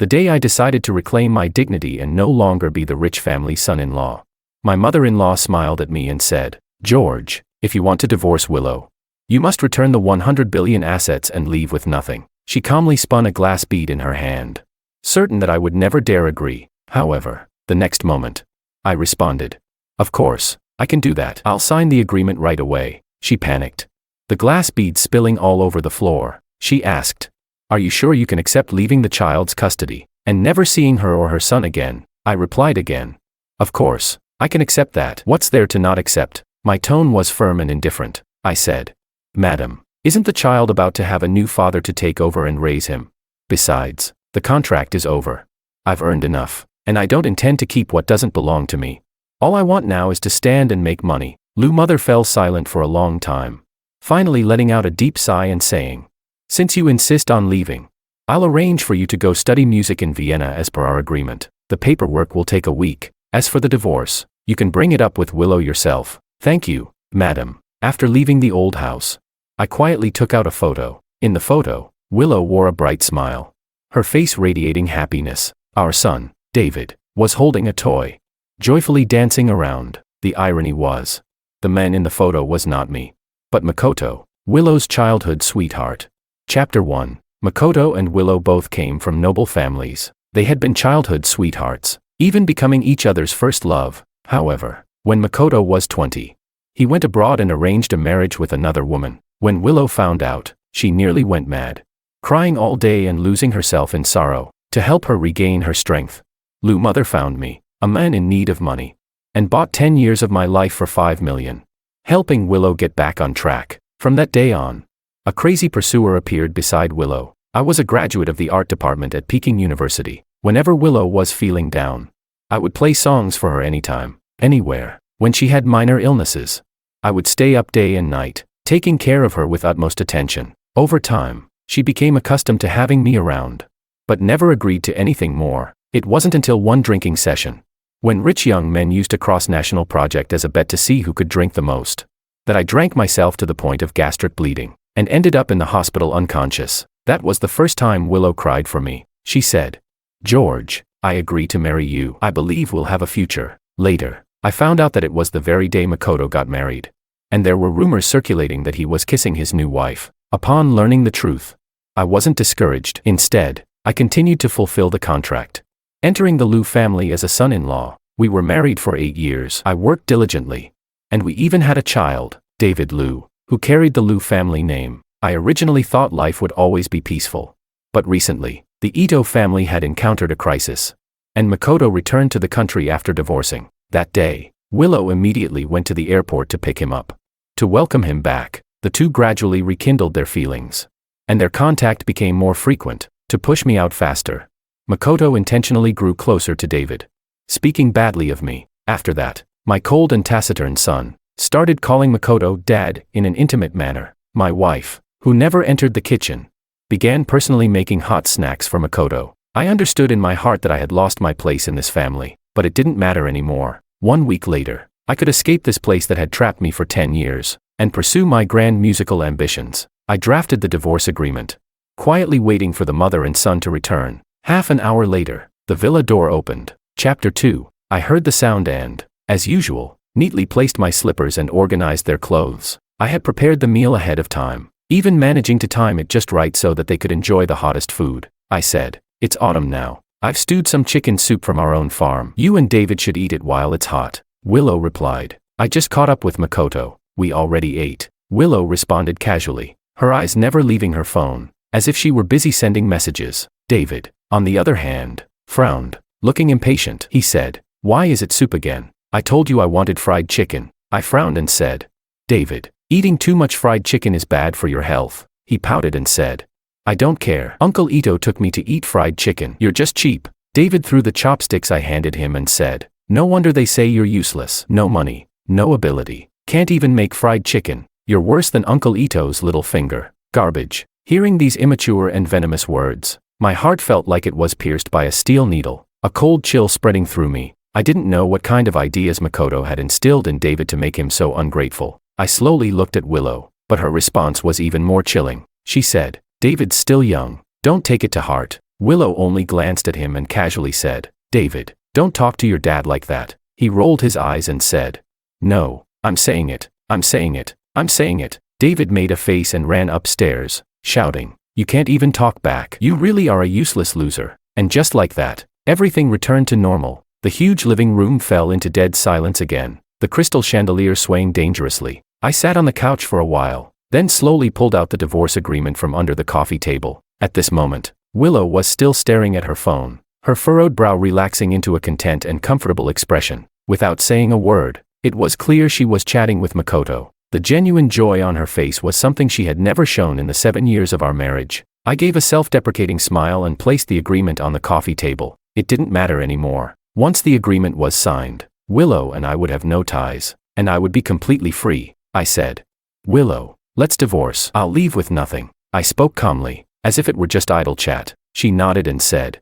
The day I decided to reclaim my dignity and no longer be the rich family son-in-law. My mother-in-law smiled at me and said, "George, if you want to divorce Willow, you must return the 100 billion assets and leave with nothing." She calmly spun a glass bead in her hand. Certain that I would never dare agree, however, the next moment, I responded, "Of course, I can do that. I'll sign the agreement right away." She panicked. The glass bead spilling all over the floor, she asked, "Are you sure you can accept leaving the child's custody and never seeing her or her son again?" I replied again, "Of course, I can accept that. What's there to not accept?" My tone was firm and indifferent. I said, "Madam, isn't the child about to have a new father to take over and raise him? Besides, the contract is over. I've earned enough, and I don't intend to keep what doesn't belong to me. All I want now is to stand and make money." Lou's mother fell silent for a long time, finally letting out a deep sigh and saying, "Since you insist on leaving, I'll arrange for you to go study music in Vienna as per our agreement. The paperwork will take a week. As for the divorce, you can bring it up with Willow yourself." "Thank you, madam." After leaving the old house, I quietly took out a photo. In the photo, Willow wore a bright smile, her face radiating happiness. Our son, David, was holding a toy, joyfully dancing around. The irony was, the man in the photo was not me, but Makoto, Willow's childhood sweetheart. Chapter 1. Makoto and Willow both came from noble families. They had been childhood sweethearts, even becoming each other's first love. However, when Makoto was 20, he went abroad and arranged a marriage with another woman. When Willow found out, she nearly went mad, crying all day and losing herself in sorrow. To help her regain her strength, Lou's mother found me, a man in need of money, and bought 10 years of my life for 5 million, helping Willow get back on track. From that day on, a crazy pursuer appeared beside Willow. I was a graduate of the art department at Peking University. Whenever Willow was feeling down, I would play songs for her anytime, anywhere. When she had minor illnesses, I would stay up day and night, taking care of her with utmost attention. Over time, she became accustomed to having me around, but never agreed to anything more. It wasn't until one drinking session, when rich young men used a cross-national project as a bet to see who could drink the most, that I drank myself to the point of gastric bleeding, and ended up in the hospital unconscious. That was the first time Willow cried for me. She said, "George, I agree to marry you. I believe we'll have a future." Later, I found out that it was the very day Makoto got married, and there were rumors circulating that he was kissing his new wife. Upon learning the truth, I wasn't discouraged. Instead, I continued to fulfill the contract, entering the Liu family as a son-in-law. We were married for 8 years. I worked diligently, and we even had a child, David Liu, who carried the Liu family name. I originally thought life would always be peaceful, but recently, the Ito family had encountered a crisis, and Makoto returned to the country after divorcing. That day, Willow immediately went to the airport to pick him up. To welcome him back, the two gradually rekindled their feelings, and their contact became more frequent. To push me out faster, Makoto intentionally grew closer to David, speaking badly of me. After that, my cold and taciturn son started calling Makoto Dad in an intimate manner. My wife, who never entered the kitchen, began personally making hot snacks for Makoto. I understood in my heart that I had lost my place in this family, but it didn't matter anymore. 1 week later, I could escape this place that had trapped me for 10 years, and pursue my grand musical ambitions. I drafted the divorce agreement, quietly waiting for the mother and son to return. Half an hour later, the villa door opened. Chapter 2. I heard the sound and, as usual, neatly placed my slippers and organized their clothes. I had prepared the meal ahead of time, even managing to time it just right so that they could enjoy the hottest food. I said, "It's autumn now. I've stewed some chicken soup from our own farm. You and David should eat it while it's hot." Willow replied, "I just caught up with Makoto. We already ate." Willow responded casually, her eyes never leaving her phone, as if she were busy sending messages. David, on the other hand, frowned, looking impatient. He said, "Why is it soup again? I told you I wanted fried chicken." I frowned and said, "David, eating too much fried chicken is bad for your health." He pouted and said, "I don't care. Uncle Ito took me to eat fried chicken. You're just cheap." David threw the chopsticks I handed him and said, "No wonder they say you're useless. No money, no ability, can't even make fried chicken. You're worse than Uncle Ito's little finger. Garbage." Hearing these immature and venomous words, my heart felt like it was pierced by a steel needle, a cold chill spreading through me. I didn't know what kind of ideas Makoto had instilled in David to make him so ungrateful. I slowly looked at Willow, but her response was even more chilling. She said, "David's still young. Don't take it to heart. Willow only glanced at him and casually said, "David, don't talk to your dad like that." He rolled his eyes and said, "No, I'm saying it, I'm saying it, I'm saying it." David made a face and ran upstairs, shouting, "You can't even talk back. You really are a useless loser." And just like that, everything returned to normal. The huge living room fell into dead silence again, the crystal chandelier swaying dangerously. I sat on the couch for a while, then slowly pulled out the divorce agreement from under the coffee table. At this moment, Willow was still staring at her phone, her furrowed brow relaxing into a content and comfortable expression. Without saying a word, it was clear she was chatting with Makoto. The genuine joy on her face was something she had never shown in the 7 years of our marriage. I gave a self-deprecating smile and placed the agreement on the coffee table. It didn't matter anymore. Once the agreement was signed, Willow and I would have no ties, and I would be completely free. I said, "Willow, let's divorce. I'll leave with nothing." I spoke calmly, as if it were just idle chat. She nodded and said,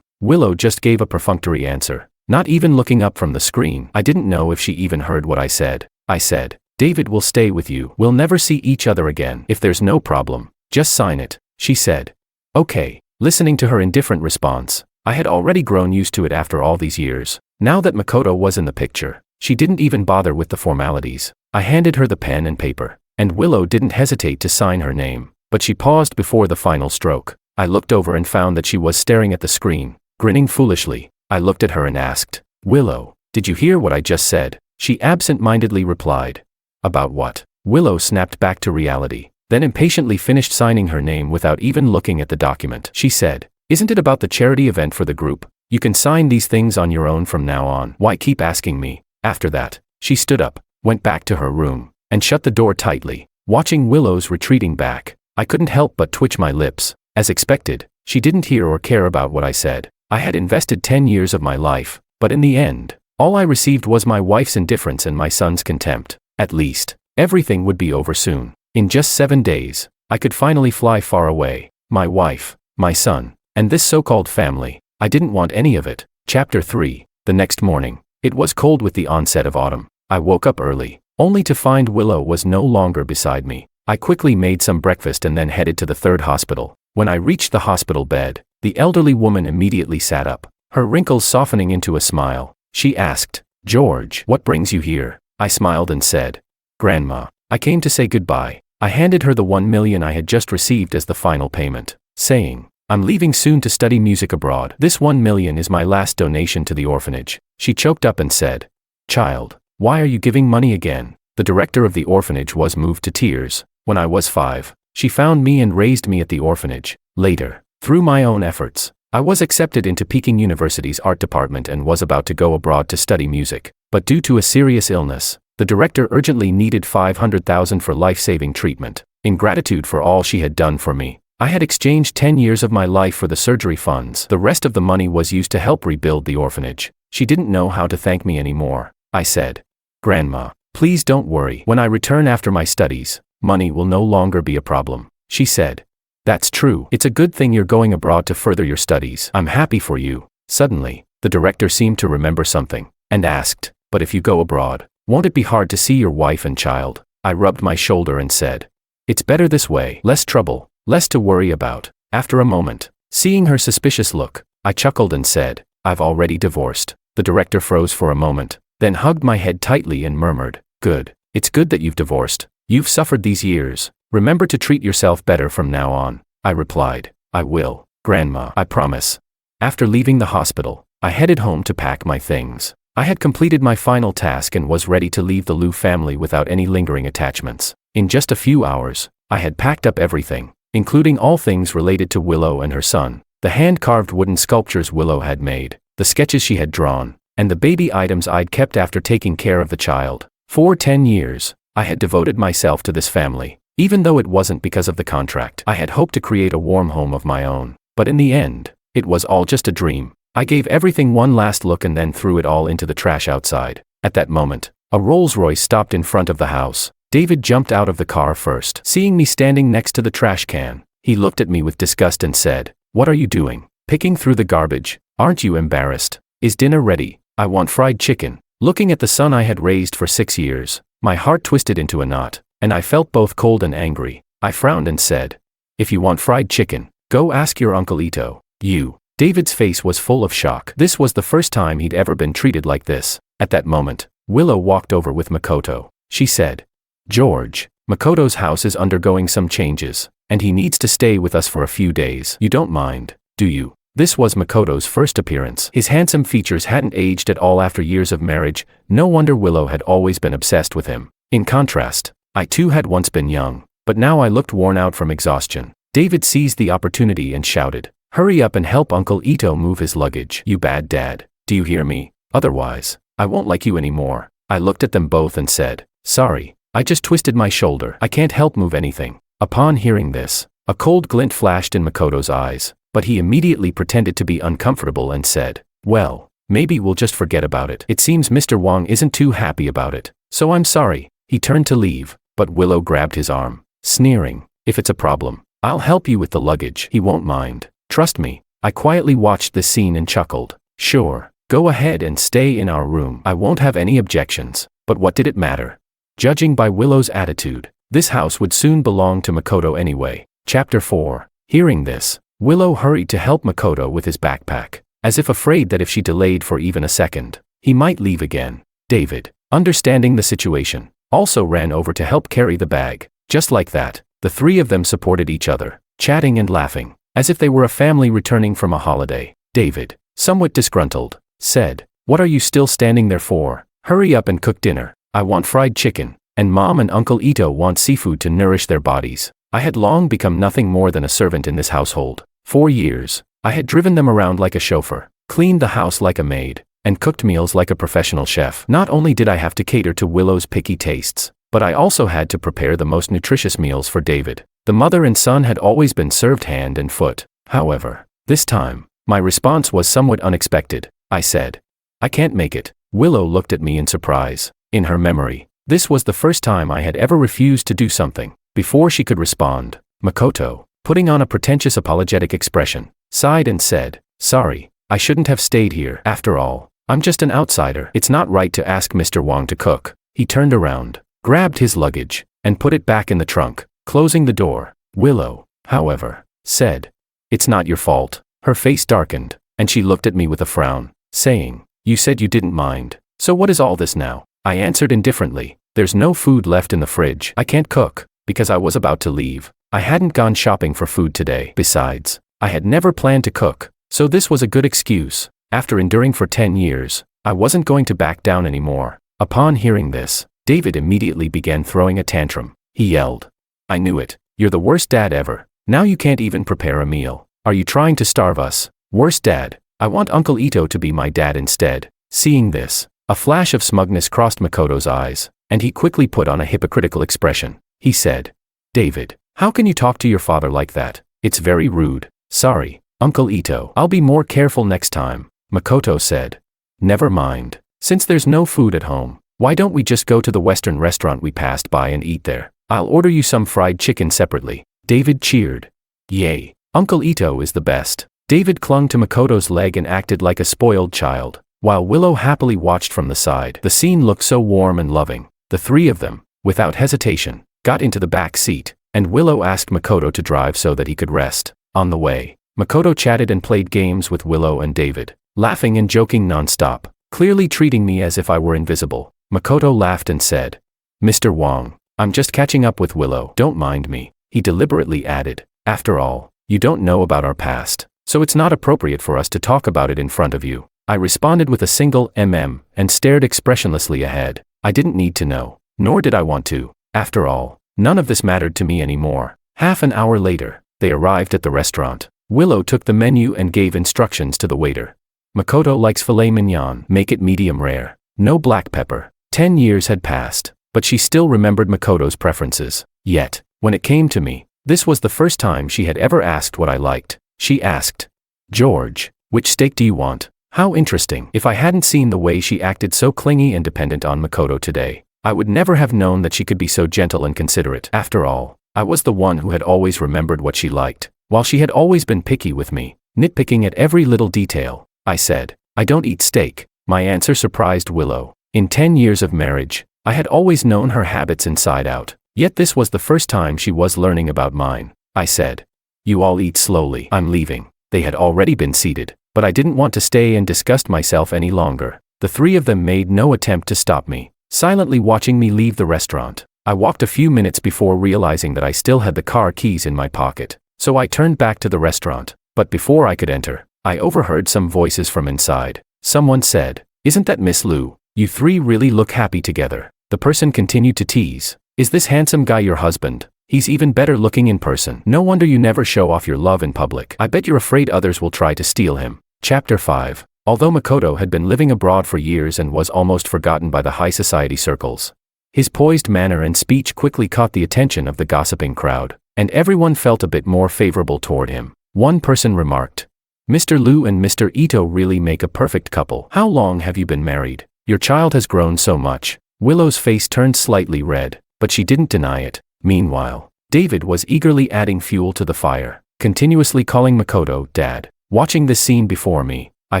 Willow just gave a perfunctory answer, not even looking up from the screen. I didn't know if she even heard what I said. I said, "David will stay with you. We'll never see each other again. If there's no problem, just sign it." She said, "Okay." Listening to her indifferent response, I had already grown used to it after all these years. Now that Makoto was in the picture, she didn't even bother with the formalities. I handed her the pen and paper, and Willow didn't hesitate to sign her name, but she paused before the final stroke. I looked over and found that she was staring at the screen, grinning foolishly. I looked at her and asked, "Willow, did you hear what I just said?" She absent-mindedly replied, "About what?" Willow snapped back to reality, then impatiently finished signing her name without even looking at the document. She said, "Isn't it about the charity event for the group? You can sign these things on your own from now on. Why keep asking me?" After that, she stood up, went back to her room, and shut the door tightly. Watching Willow's retreating back, I couldn't help but twitch my lips. As expected, she didn't hear or care about what I said. I had invested 10 years of my life, but in the end, all I received was my wife's indifference and my son's contempt. At least, everything would be over soon. In just 7 days, I could finally fly far away. My wife, my son, and this so-called family. I didn't want any of it. Chapter 3. The next morning. It was cold with the onset of autumn. I woke up early, only to find Willow was no longer beside me. I quickly made some breakfast and then headed to the third hospital. When I reached the hospital bed, the elderly woman immediately sat up, her wrinkles softening into a smile. She asked, "George, what brings you here?" I smiled and said, "Grandma, I came to say goodbye." I handed her the 1 million I had just received as the final payment, saying, "I'm leaving soon to study music abroad. This 1 million is my last donation to the orphanage." She choked up and said, "Child, why are you giving money again?" The director of the orphanage was moved to tears. When I was 5, she found me and raised me at the orphanage. Later, through my own efforts, I was accepted into Peking University's art department and was about to go abroad to study music. But due to a serious illness, the director urgently needed 500,000 for life-saving treatment. In gratitude for all she had done for me, I had exchanged 10 years of my life for the surgery funds. The rest of the money was used to help rebuild the orphanage. She didn't know how to thank me anymore. I said, "Grandma, please don't worry. When I return after my studies, money will no longer be a problem." She said, "That's true. It's a good thing you're going abroad to further your studies. I'm happy for you." Suddenly, the director seemed to remember something, and asked, "But if you go abroad, won't it be hard to see your wife and child?" I rubbed my shoulder and said, "It's better this way. Less trouble, less to worry about." After a moment, seeing her suspicious look, I chuckled and said, "I've already divorced." The director froze for a moment, then hugged my head tightly and murmured, "Good. It's good that you've divorced. You've suffered these years. Remember to treat yourself better from now on." I replied, "I will, Grandma, I promise." After leaving the hospital, I headed home to pack my things. I had completed my final task and was ready to leave the Liu family without any lingering attachments. In just a few hours, I had packed up everything, including all things related to Willow and her son, the hand-carved wooden sculptures Willow had made, the sketches she had drawn, and the baby items I'd kept after taking care of the child. For 10 years, I had devoted myself to this family. Even though it wasn't because of the contract, I had hoped to create a warm home of my own. But in the end, it was all just a dream. I gave everything one last look and then threw it all into the trash outside. At that moment, a Rolls-Royce stopped in front of the house. David jumped out of the car first. Seeing me standing next to the trash can, he looked at me with disgust and said, "What are you doing? Picking through the garbage? Aren't you embarrassed? Is dinner ready? I want fried chicken." Looking at the son I had raised for 6 years, my heart twisted into a knot, and I felt both cold and angry. I frowned and said, "If you want fried chicken, go ask your Uncle Ito." You. David's face was full of shock. This was the first time he'd ever been treated like this. At that moment, Willow walked over with Makoto. She said, "George, Makoto's house is undergoing some changes, and he needs to stay with us for a few days. You don't mind, do you?" This was Makoto's first appearance. His handsome features hadn't aged at all after years of marriage. No wonder Willow had always been obsessed with him. In contrast, I too had once been young, but now I looked worn out from exhaustion. David seized the opportunity and shouted, "Hurry up and help Uncle Ito move his luggage. You bad dad. Do you hear me? Otherwise, I won't like you anymore." I looked at them both and said, "Sorry, I just twisted my shoulder. I can't help move anything." Upon hearing this, a cold glint flashed in Makoto's eyes, but he immediately pretended to be uncomfortable and said, "Well, maybe we'll just forget about it. It seems Mr. Wong isn't too happy about it, so I'm sorry." He turned to leave, but Willow grabbed his arm, sneering, "If it's a problem, I'll help you with the luggage. He won't mind. Trust me." I quietly watched this scene and chuckled. Sure, go ahead and stay in our room. I won't have any objections. But what did it matter? Judging by Willow's attitude, this house would soon belong to Makoto anyway. Chapter 4. Hearing this, Willow hurried to help Makoto with his backpack, as if afraid that if she delayed for even a second, he might leave again. David, understanding the situation, also ran over to help carry the bag. Just like that, the three of them supported each other, chatting and laughing, as if they were a family returning from a holiday. David, somewhat disgruntled, said, "What are you still standing there for? Hurry up and cook dinner. I want fried chicken, and Mom and Uncle Ito want seafood to nourish their bodies." I had long become nothing more than a servant in this household. 4 years, I had driven them around like a chauffeur, cleaned the house like a maid, and cooked meals like a professional chef. Not only did I have to cater to Willow's picky tastes, but I also had to prepare the most nutritious meals for David. The mother and son had always been served hand and foot. However, this time, my response was somewhat unexpected. I said, "I can't make it." Willow looked at me in surprise. In her memory, this was the first time I had ever refused to do something. Before she could respond, Makoto, putting on a pretentious apologetic expression, sighed and said, "Sorry, I shouldn't have stayed here. After all, I'm just an outsider. It's not right to ask Mr. Wong to cook." He turned around, grabbed his luggage, and put it back in the trunk, closing the door. Willow, however, said, "It's not your fault." Her face darkened, and she looked at me with a frown, saying, "You said you didn't mind, so what is all this now?" I answered indifferently, "There's no food left in the fridge. I can't cook, because I was about to leave. I hadn't gone shopping for food today. Besides, I had never planned to cook, so this was a good excuse. After enduring for 10 years, I wasn't going to back down anymore." Upon hearing this, David immediately began throwing a tantrum. He yelled, "I knew it. You're the worst dad ever. Now you can't even prepare a meal. Are you trying to starve us? Worst dad. I want Uncle Ito to be my dad instead." Seeing this, a flash of smugness crossed Makoto's eyes, and he quickly put on a hypocritical expression. He said, "David, how can you talk to your father like that? It's very rude." "Sorry, Uncle Ito. I'll be more careful next time," Makoto said. "Never mind. Since there's no food at home, why don't we just go to the Western restaurant we passed by and eat there? I'll order you some fried chicken separately." David cheered. "Yay, Uncle Ito is the best." David clung to Makoto's leg and acted like a spoiled child, while Willow happily watched from the side. The scene looked so warm and loving. The three of them, without hesitation, got into the back seat, and Willow asked Makoto to drive so that he could rest. On the way, Makoto chatted and played games with Willow and David, laughing and joking non-stop, clearly treating me as if I were invisible. Makoto laughed and said, "Mr. Wong, I'm just catching up with Willow. Don't mind me." He deliberately added, "After all, you don't know about our past, so it's not appropriate for us to talk about it in front of you." I responded with a single and stared expressionlessly ahead. I didn't need to know, nor did I want to. After all, none of this mattered to me anymore. Half an hour later, they arrived at the restaurant. Willow took the menu and gave instructions to the waiter. "Makoto likes filet mignon. Make it medium rare. No black pepper." 10 years had passed, but she still remembered Makoto's preferences. Yet, when it came to me, this was the first time she had ever asked what I liked. She asked, "George, which steak do you want?" How interesting. If I hadn't seen the way she acted so clingy and dependent on Makoto today, I would never have known that she could be so gentle and considerate. After all, I was the one who had always remembered what she liked, while she had always been picky with me, nitpicking at every little detail. I said, "I don't eat steak." My answer surprised Willow. In 10 years of marriage, I had always known her habits inside out, yet this was the first time she was learning about mine. I said, "You all eat slowly. I'm leaving." They had already been seated, but I didn't want to stay and disgust myself any longer. The three of them made no attempt to stop me, silently watching me leave the restaurant. I walked a few minutes before realizing that I still had the car keys in my pocket, so I turned back to the restaurant. But before I could enter, I overheard some voices from inside. Someone said, "Isn't that Miss Lou? You three really look happy together." The person continued to tease, "Is this handsome guy your husband? He's even better looking in person. No wonder you never show off your love in public. I bet you're afraid others will try to steal him." Chapter 5. Although Makoto had been living abroad for years and was almost forgotten by the high society circles, his poised manner and speech quickly caught the attention of the gossiping crowd, and everyone felt a bit more favorable toward him. One person remarked, "Mr. Liu and Mr. Ito really make a perfect couple. How long have you been married? Your child has grown so much." Willow's face turned slightly red, but she didn't deny it. Meanwhile, David was eagerly adding fuel to the fire, continuously calling Makoto Dad. Watching this scene before me, I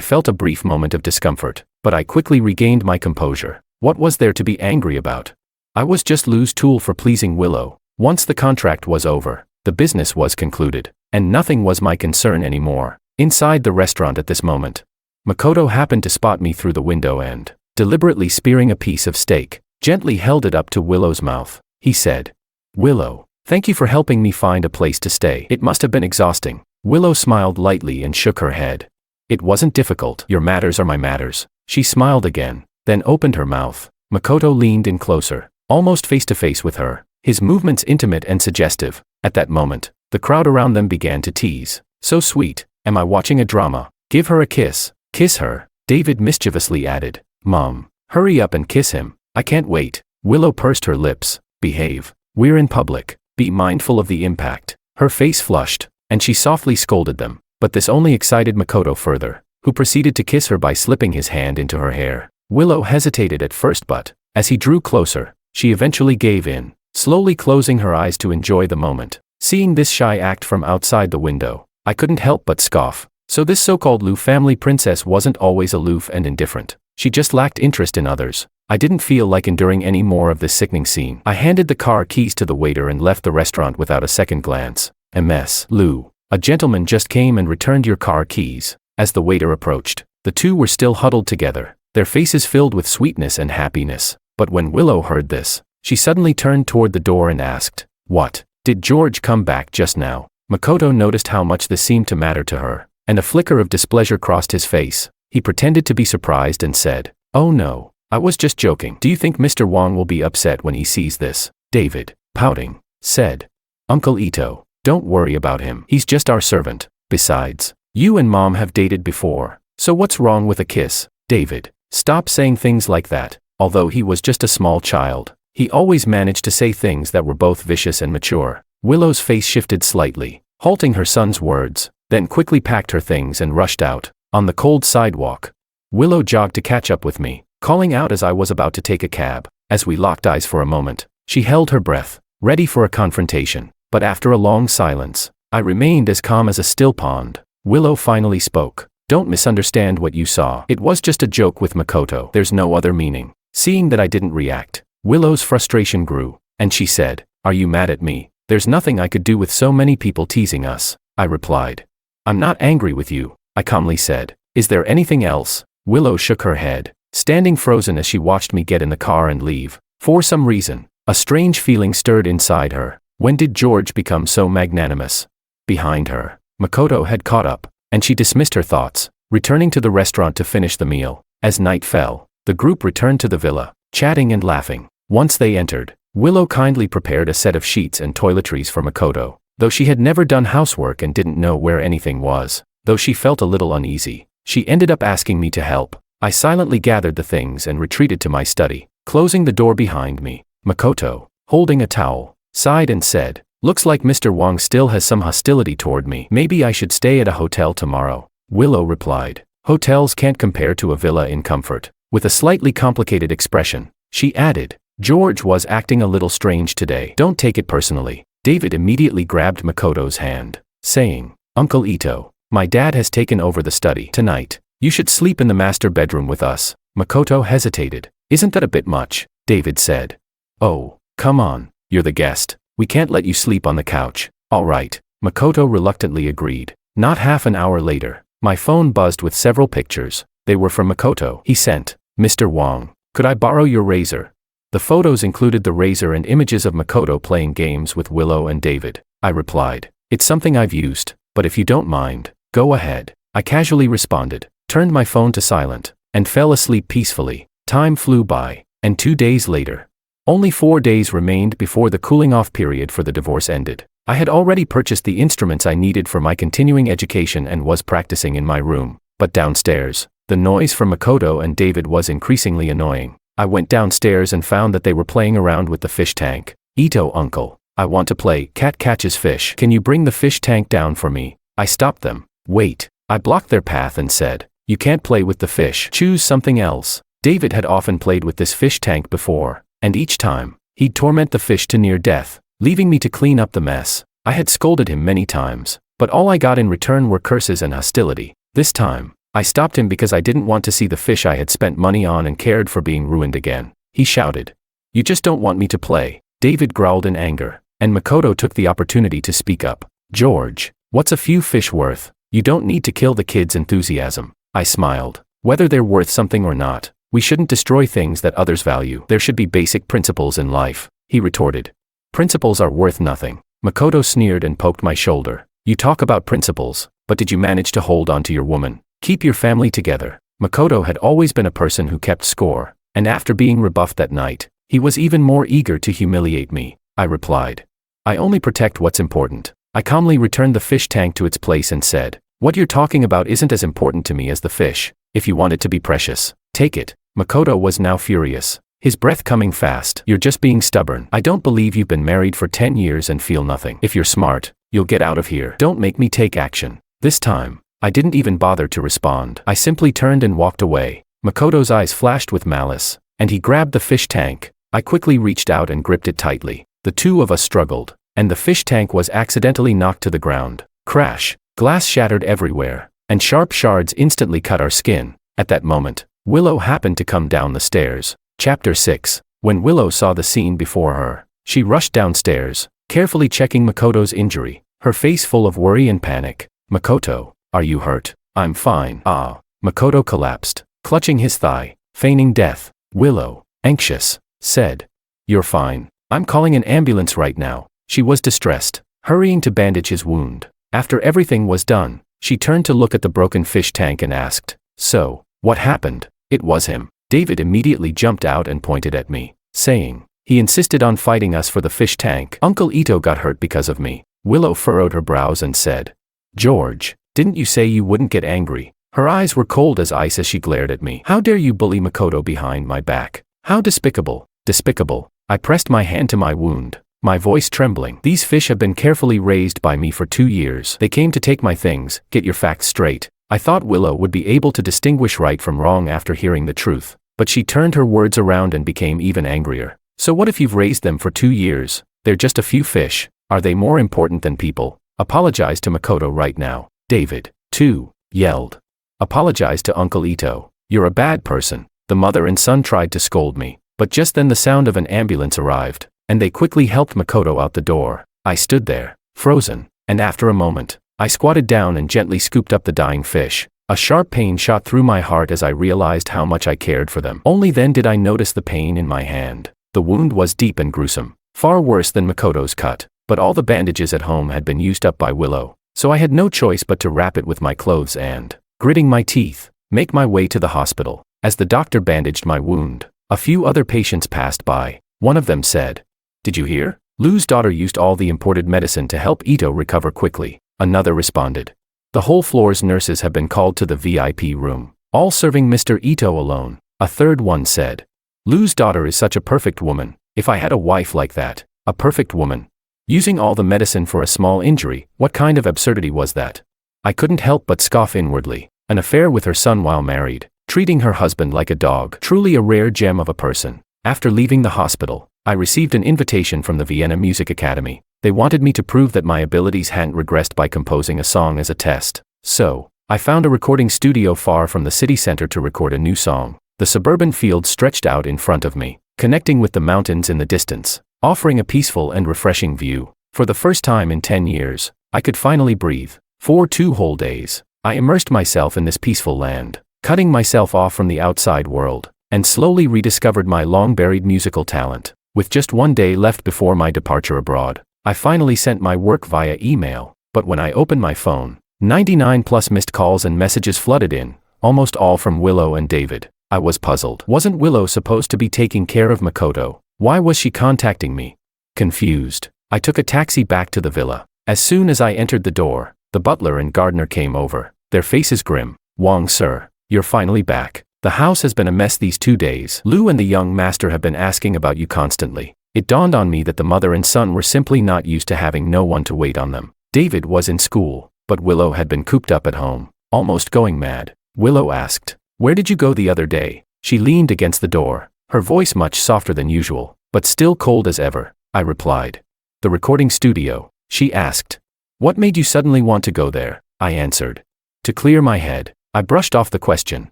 felt a brief moment of discomfort, but I quickly regained my composure. What was there to be angry about? I was just Lou's tool for pleasing Willow. Once the contract was over, the business was concluded, and nothing was my concern anymore. Inside the restaurant at this moment, Makoto happened to spot me through the window and, deliberately spearing a piece of steak, gently held it up to Willow's mouth. He said, "Willow, thank you for helping me find a place to stay. It must have been exhausting." Willow smiled lightly and shook her head. "It wasn't difficult. Your matters are my matters." She smiled again, then opened her mouth. Makoto leaned in closer, almost face to face with her, his movements intimate and suggestive. At that moment, the crowd around them began to tease. "So sweet. Am I watching a drama? Give her a kiss." "Kiss her," David mischievously added. "Mom, hurry up and kiss him. I can't wait." Willow pursed her lips. "Behave. We're in public. Be mindful of the impact." Her face flushed, and she softly scolded them, but this only excited Makoto further, who proceeded to kiss her by slipping his hand into her hair. Willow hesitated at first, but, as he drew closer, she eventually gave in, slowly closing her eyes to enjoy the moment. Seeing this shy act from outside the window, I couldn't help but scoff. So this so-called Liu family princess wasn't always aloof and indifferent. She just lacked interest in others. I didn't feel like enduring any more of this sickening scene. I handed the car keys to the waiter and left the restaurant without a second glance. "Ms. Liu, a gentleman just came and returned your car keys." As the waiter approached, the two were still huddled together, their faces filled with sweetness and happiness. But when Willow heard this, she suddenly turned toward the door and asked, "What? Did George come back just now?" Makoto noticed how much this seemed to matter to her, and a flicker of displeasure crossed his face. He pretended to be surprised and said, "Oh no, I was just joking." "Do you think Mr. Wang will be upset when he sees this?" David, pouting, said. "Uncle Ito, don't worry about him. He's just our servant. Besides, you and Mom have dated before, so what's wrong with a kiss?" David, stop saying things like that. Although he was just a small child, he always managed to say things that were both vicious and mature. Willow's face shifted slightly, halting her son's words, then quickly packed her things and rushed out. On the cold sidewalk, Willow jogged to catch up with me, calling out as I was about to take a cab. As we locked eyes for a moment, she held her breath, ready for a confrontation. But after a long silence, I remained as calm as a still pond. Willow finally spoke. "Don't misunderstand what you saw. It was just a joke with Makoto. There's no other meaning." Seeing that I didn't react, Willow's frustration grew, and she said, "Are you mad at me? There's nothing I could do with so many people teasing us." I replied, "I'm not angry with you," I calmly said. "Is there anything else?" Willow shook her head, standing frozen as she watched me get in the car and leave. For some reason, a strange feeling stirred inside her. When did George become so magnanimous? Behind her, Makoto had caught up, and she dismissed her thoughts, returning to the restaurant to finish the meal. As night fell, the group returned to the villa, chatting and laughing. Once they entered, Willow kindly prepared a set of sheets and toiletries for Makoto, though she had never done housework and didn't know where anything was. Though she felt a little uneasy, she ended up asking me to help. I silently gathered the things and retreated to my study, closing the door behind me. Makoto, holding a towel, sighed and said, "Looks like Mr. Wang still has some hostility toward me. Maybe I should stay at a hotel tomorrow." Willow replied, "Hotels can't compare to a villa in comfort." With a slightly complicated expression, she added, "George was acting a little strange today. Don't take it personally." David immediately grabbed Makoto's hand, saying, "Uncle Ito, my dad has taken over the study tonight. You should sleep in the master bedroom with us." Makoto hesitated. "Isn't that a bit much?" David said. "Oh, come on, you're the guest. We can't let you sleep on the couch." "All right." Makoto reluctantly agreed. Not half an hour later, my phone buzzed with several pictures. They were from Makoto. He sent, "Mr. Wong, could I borrow your razor?" The photos included the razor and images of Makoto playing games with Willow and David. I replied, "It's something I've used, but if you don't mind, go ahead." I casually responded, turned my phone to silent, and fell asleep peacefully. Time flew by, and 2 days later. Only 4 days remained before the cooling-off period for the divorce ended. I had already purchased the instruments I needed for my continuing education and was practicing in my room. But downstairs, the noise from Makoto and David was increasingly annoying. I went downstairs and found that they were playing around with the fish tank. "Ito, uncle, I want to play Cat Catches Fish. Can you bring the fish tank down for me?" I stopped them. "Wait." I blocked their path and said, "You can't play with the fish. Choose something else." David had often played with this fish tank before, and each time, he'd torment the fish to near death, leaving me to clean up the mess. I had scolded him many times, but all I got in return were curses and hostility. This time, I stopped him because I didn't want to see the fish I had spent money on and cared for being ruined again. He shouted, "You just don't want me to play." David growled in anger, and Makoto took the opportunity to speak up. "George, what's a few fish worth? You don't need to kill the kids' enthusiasm." I smiled. "Whether they're worth something or not, we shouldn't destroy things that others value. There should be basic principles in life," he retorted. "Principles are worth nothing." Makoto sneered and poked my shoulder. "You talk about principles, but did you manage to hold on to your woman? Keep your family together?" Makoto had always been a person who kept score, and after being rebuffed that night, he was even more eager to humiliate me. I replied, "I only protect what's important." I calmly returned the fish tank to its place and said, "What you're talking about isn't as important to me as the fish. If you want it to be precious, take it." Makoto was now furious, his breath coming fast. "You're just being stubborn. I don't believe you've been married for 10 years and feel nothing. If you're smart, you'll get out of here. Don't make me take action." This time, I didn't even bother to respond. I simply turned and walked away. Makoto's eyes flashed with malice, and he grabbed the fish tank. I quickly reached out and gripped it tightly. The two of us struggled, and the fish tank was accidentally knocked to the ground. Crash! Glass shattered everywhere, and sharp shards instantly cut our skin. At that moment, Willow happened to come down the stairs. Chapter 6. When Willow saw the scene before her, she rushed downstairs, carefully checking Makoto's injury, her face full of worry and panic. "Makoto, are you hurt?" "I'm fine." "Ah." Makoto collapsed, clutching his thigh, feigning death. Willow, anxious, said, "You're fine. I'm calling an ambulance right now." She was distressed, hurrying to bandage his wound. After everything was done, she turned to look at the broken fish tank and asked, "So, what happened?" It was him. David immediately jumped out and pointed at me, saying, "He insisted on fighting us for the fish tank. Uncle Ito got hurt because of me." Willow furrowed her brows and said, "George, didn't you say you wouldn't get angry?" Her eyes were cold as ice as she glared at me. "How dare you bully Makoto behind my back? How despicable, despicable." I pressed my hand to my wound, my voice trembling. "These fish have been carefully raised by me for 2 years. They came to take my things. Get your facts straight." I thought Willow would be able to distinguish right from wrong after hearing the truth, but she turned her words around and became even angrier. "So what if you've raised them for 2 years? They're just a few fish. Are they more important than people? Apologize to Makoto right now." David, too, yelled, "Apologize to Uncle Ito. You're a bad person." The mother and son tried to scold me, but just then the sound of an ambulance arrived, and they quickly helped Makoto out the door. I stood there, frozen, and after a moment, I squatted down and gently scooped up the dying fish. A sharp pain shot through my heart as I realized how much I cared for them. Only then did I notice the pain in my hand. The wound was deep and gruesome, far worse than Makoto's cut, but all the bandages at home had been used up by Willow, so I had no choice but to wrap it with my clothes and, gritting my teeth, make my way to the hospital. As the doctor bandaged my wound, a few other patients passed by. One of them said, "Did you hear? Lou's daughter used all the imported medicine to help Ito recover quickly." Another responded, "The whole floor's nurses have been called to the VIP room, all serving Mr. Ito alone." A third one said, "Lou's daughter is such a perfect woman. If I had a wife like that, a perfect woman. Using all the medicine for a small injury, what kind of absurdity was that?" I couldn't help but scoff inwardly. An affair with her son while married, treating her husband like a dog, truly a rare gem of a person. After leaving the hospital, I received an invitation from the Vienna Music Academy. They wanted me to prove that my abilities hadn't regressed by composing a song as a test. So, I found a recording studio far from the city center to record a new song. The suburban field stretched out in front of me, connecting with the mountains in the distance, offering a peaceful and refreshing view. For the first time in 10 years, I could finally breathe. For 2 whole days, I immersed myself in this peaceful land, cutting myself off from the outside world, and slowly rediscovered my long-buried musical talent. With just 1 day left before my departure abroad, I finally sent my work via email, but when I opened my phone, 99 plus missed calls and messages flooded in, almost all from Willow and David. I was puzzled. Wasn't Willow supposed to be taking care of Makoto? Why was she contacting me? Confused, I took a taxi back to the villa. As soon as I entered the door, the butler and gardener came over, their faces grim. "Wong sir, you're finally back. The house has been a mess these 2 days. Lou and the young master have been asking about you constantly." It dawned on me that the mother and son were simply not used to having no one to wait on them. David was in school, but Willow had been cooped up at home, almost going mad. Willow asked, "Where did you go the other day?" She leaned against the door, her voice much softer than usual, but still cold as ever. I replied, "The recording studio." She asked, "What made you suddenly want to go there?" I answered. To clear my head, I brushed off the question.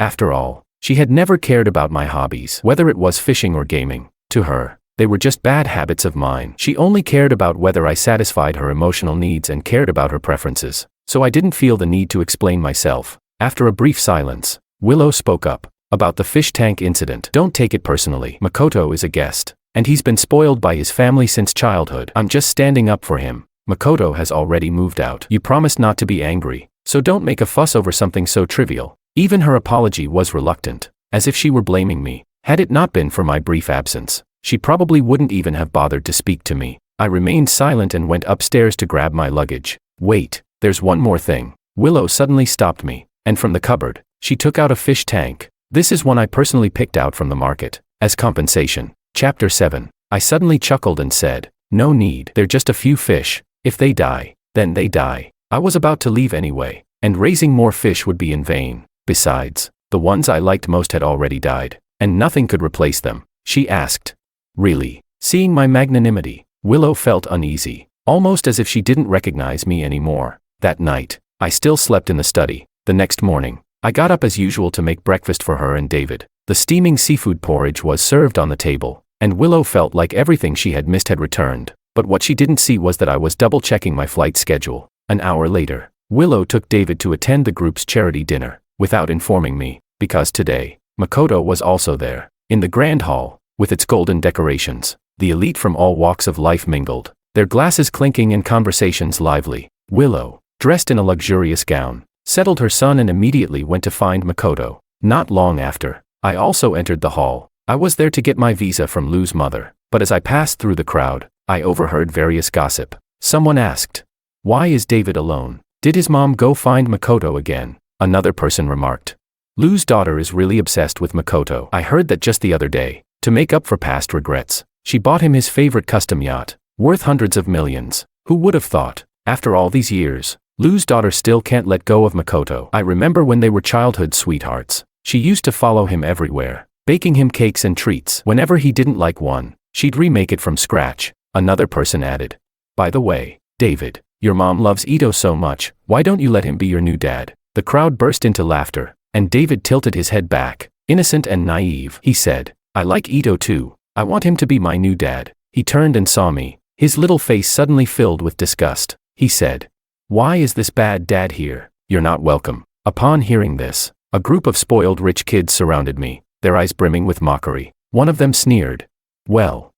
After all, she had never cared about my hobbies, whether it was fishing or gaming. To her, they were just bad habits of mine. She only cared about whether I satisfied her emotional needs and cared about her preferences, so I didn't feel the need to explain myself. After a brief silence, Willow spoke up. "About the fish tank incident. Don't take it personally. Makoto is a guest, and he's been spoiled by his family since childhood. I'm just standing up for him. Makoto has already moved out. You promised not to be angry, so don't make a fuss over something so trivial." Even her apology was reluctant, as if she were blaming me. Had it not been for my brief absence, she probably wouldn't even have bothered to speak to me. I remained silent and went upstairs to grab my luggage. "Wait, there's one more thing." Willow suddenly stopped me, and from the cupboard, she took out a fish tank. This is one I personally picked out from the market, as compensation. Chapter 7. I suddenly chuckled and said, "No need. They're just a few fish. If they die, then they die." I was about to leave anyway, and raising more fish would be in vain. Besides, the ones I liked most had already died, and nothing could replace them. She asked, "Really?" Seeing my magnanimity, Willow felt uneasy, almost as if she didn't recognize me anymore. That night, I still slept in the study. The next morning, I got up as usual to make breakfast for her and David. The steaming seafood porridge was served on the table, and Willow felt like everything she had missed had returned. But what she didn't see was that I was double-checking my flight schedule. An hour later, Willow took David to attend the group's charity dinner, without informing me, because today, Makoto was also there. In the grand hall, with its golden decorations, the elite from all walks of life mingled, their glasses clinking and conversations lively. Willow, dressed in a luxurious gown, settled her son and immediately went to find Makoto. Not long after, I also entered the hall. I was there to get my visa from Lou's mother, but as I passed through the crowd, I overheard various gossip. Someone asked, "Why is David alone? Did his mom go find Makoto again?" Another person remarked, "Lou's daughter is really obsessed with Makoto. I heard that just the other day, to make up for past regrets, she bought him his favorite custom yacht, worth hundreds of millions. Who would have thought? After all these years, Lou's daughter still can't let go of Makoto. I remember when they were childhood sweethearts. She used to follow him everywhere, baking him cakes and treats. Whenever he didn't like one, she'd remake it from scratch." Another person added, "By the way, David, your mom loves Ito so much, why don't you let him be your new dad?" The crowd burst into laughter, and David tilted his head back. "Innocent and naive," he said. "I like Ito too. I want him to be my new dad." He turned and saw me. His little face suddenly filled with disgust. He said, "Why is this bad dad here? You're not welcome." Upon hearing this, a group of spoiled rich kids surrounded me, their eyes brimming with mockery. One of them sneered, Well,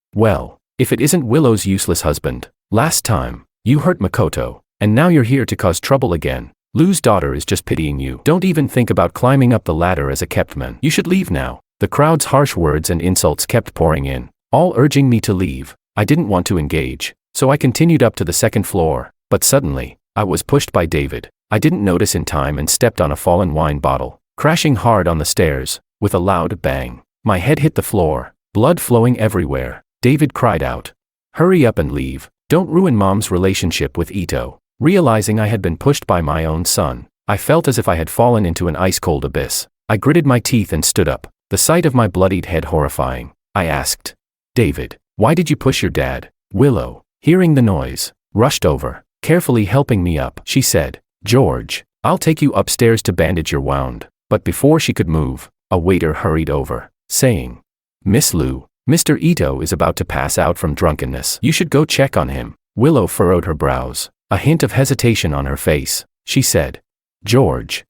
if it isn't Willow's useless husband. Last time, you hurt Makoto, and now you're here to cause trouble again. Lou's daughter is just pitying you. Don't even think about climbing up the ladder as a kept man. You should leave now." The crowd's harsh words and insults kept pouring in, all urging me to leave. I didn't want to engage, so I continued up to the second floor, but suddenly, I was pushed by David. I didn't notice in time and stepped on a fallen wine bottle, crashing hard on the stairs, with a loud bang. My head hit the floor, blood flowing everywhere. David cried out, "Hurry up and leave. Don't ruin Mom's relationship with Ito." Realizing I had been pushed by my own son, I felt as if I had fallen into an ice-cold abyss. I gritted my teeth and stood up, the sight of my bloodied head horrifying. I asked, "David, why did you push your dad?" Willow, hearing the noise, rushed over, carefully helping me up. She said, "George, I'll take you upstairs to bandage your wound." But before she could move, a waiter hurried over, saying, "Miss Lou, Mr. Ito is about to pass out from drunkenness. You should go check on him." Willow furrowed her brows, a hint of hesitation on her face. she said. George,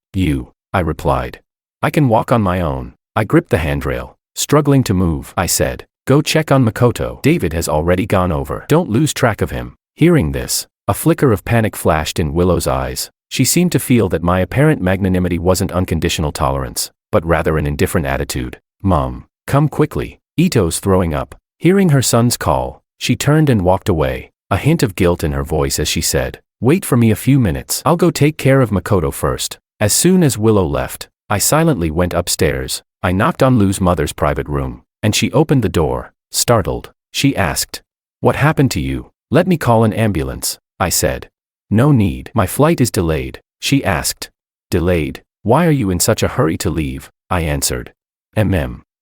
I replied. I can walk on my own. I gripped the handrail. Struggling to move, I said. Go check on Makoto. David has already gone over. Don't lose track of him. Hearing this, a flicker of panic flashed in Willow's eyes. She seemed to feel that my apparent magnanimity wasn't unconditional tolerance, but rather an indifferent attitude. Mom, come quickly. Ito's throwing up. Hearing her son's call, she turned and walked away, a hint of guilt in her voice as she said, wait for me a few minutes. I'll go take care of Makoto first. As soon as Willow left, I silently went upstairs. I knocked on Lou's mother's private room, and she opened the door. Startled, she asked, what happened to you? Let me call an ambulance, I said. No need. My flight is delayed, she asked. Delayed? Why are you in such a hurry to leave? I answered.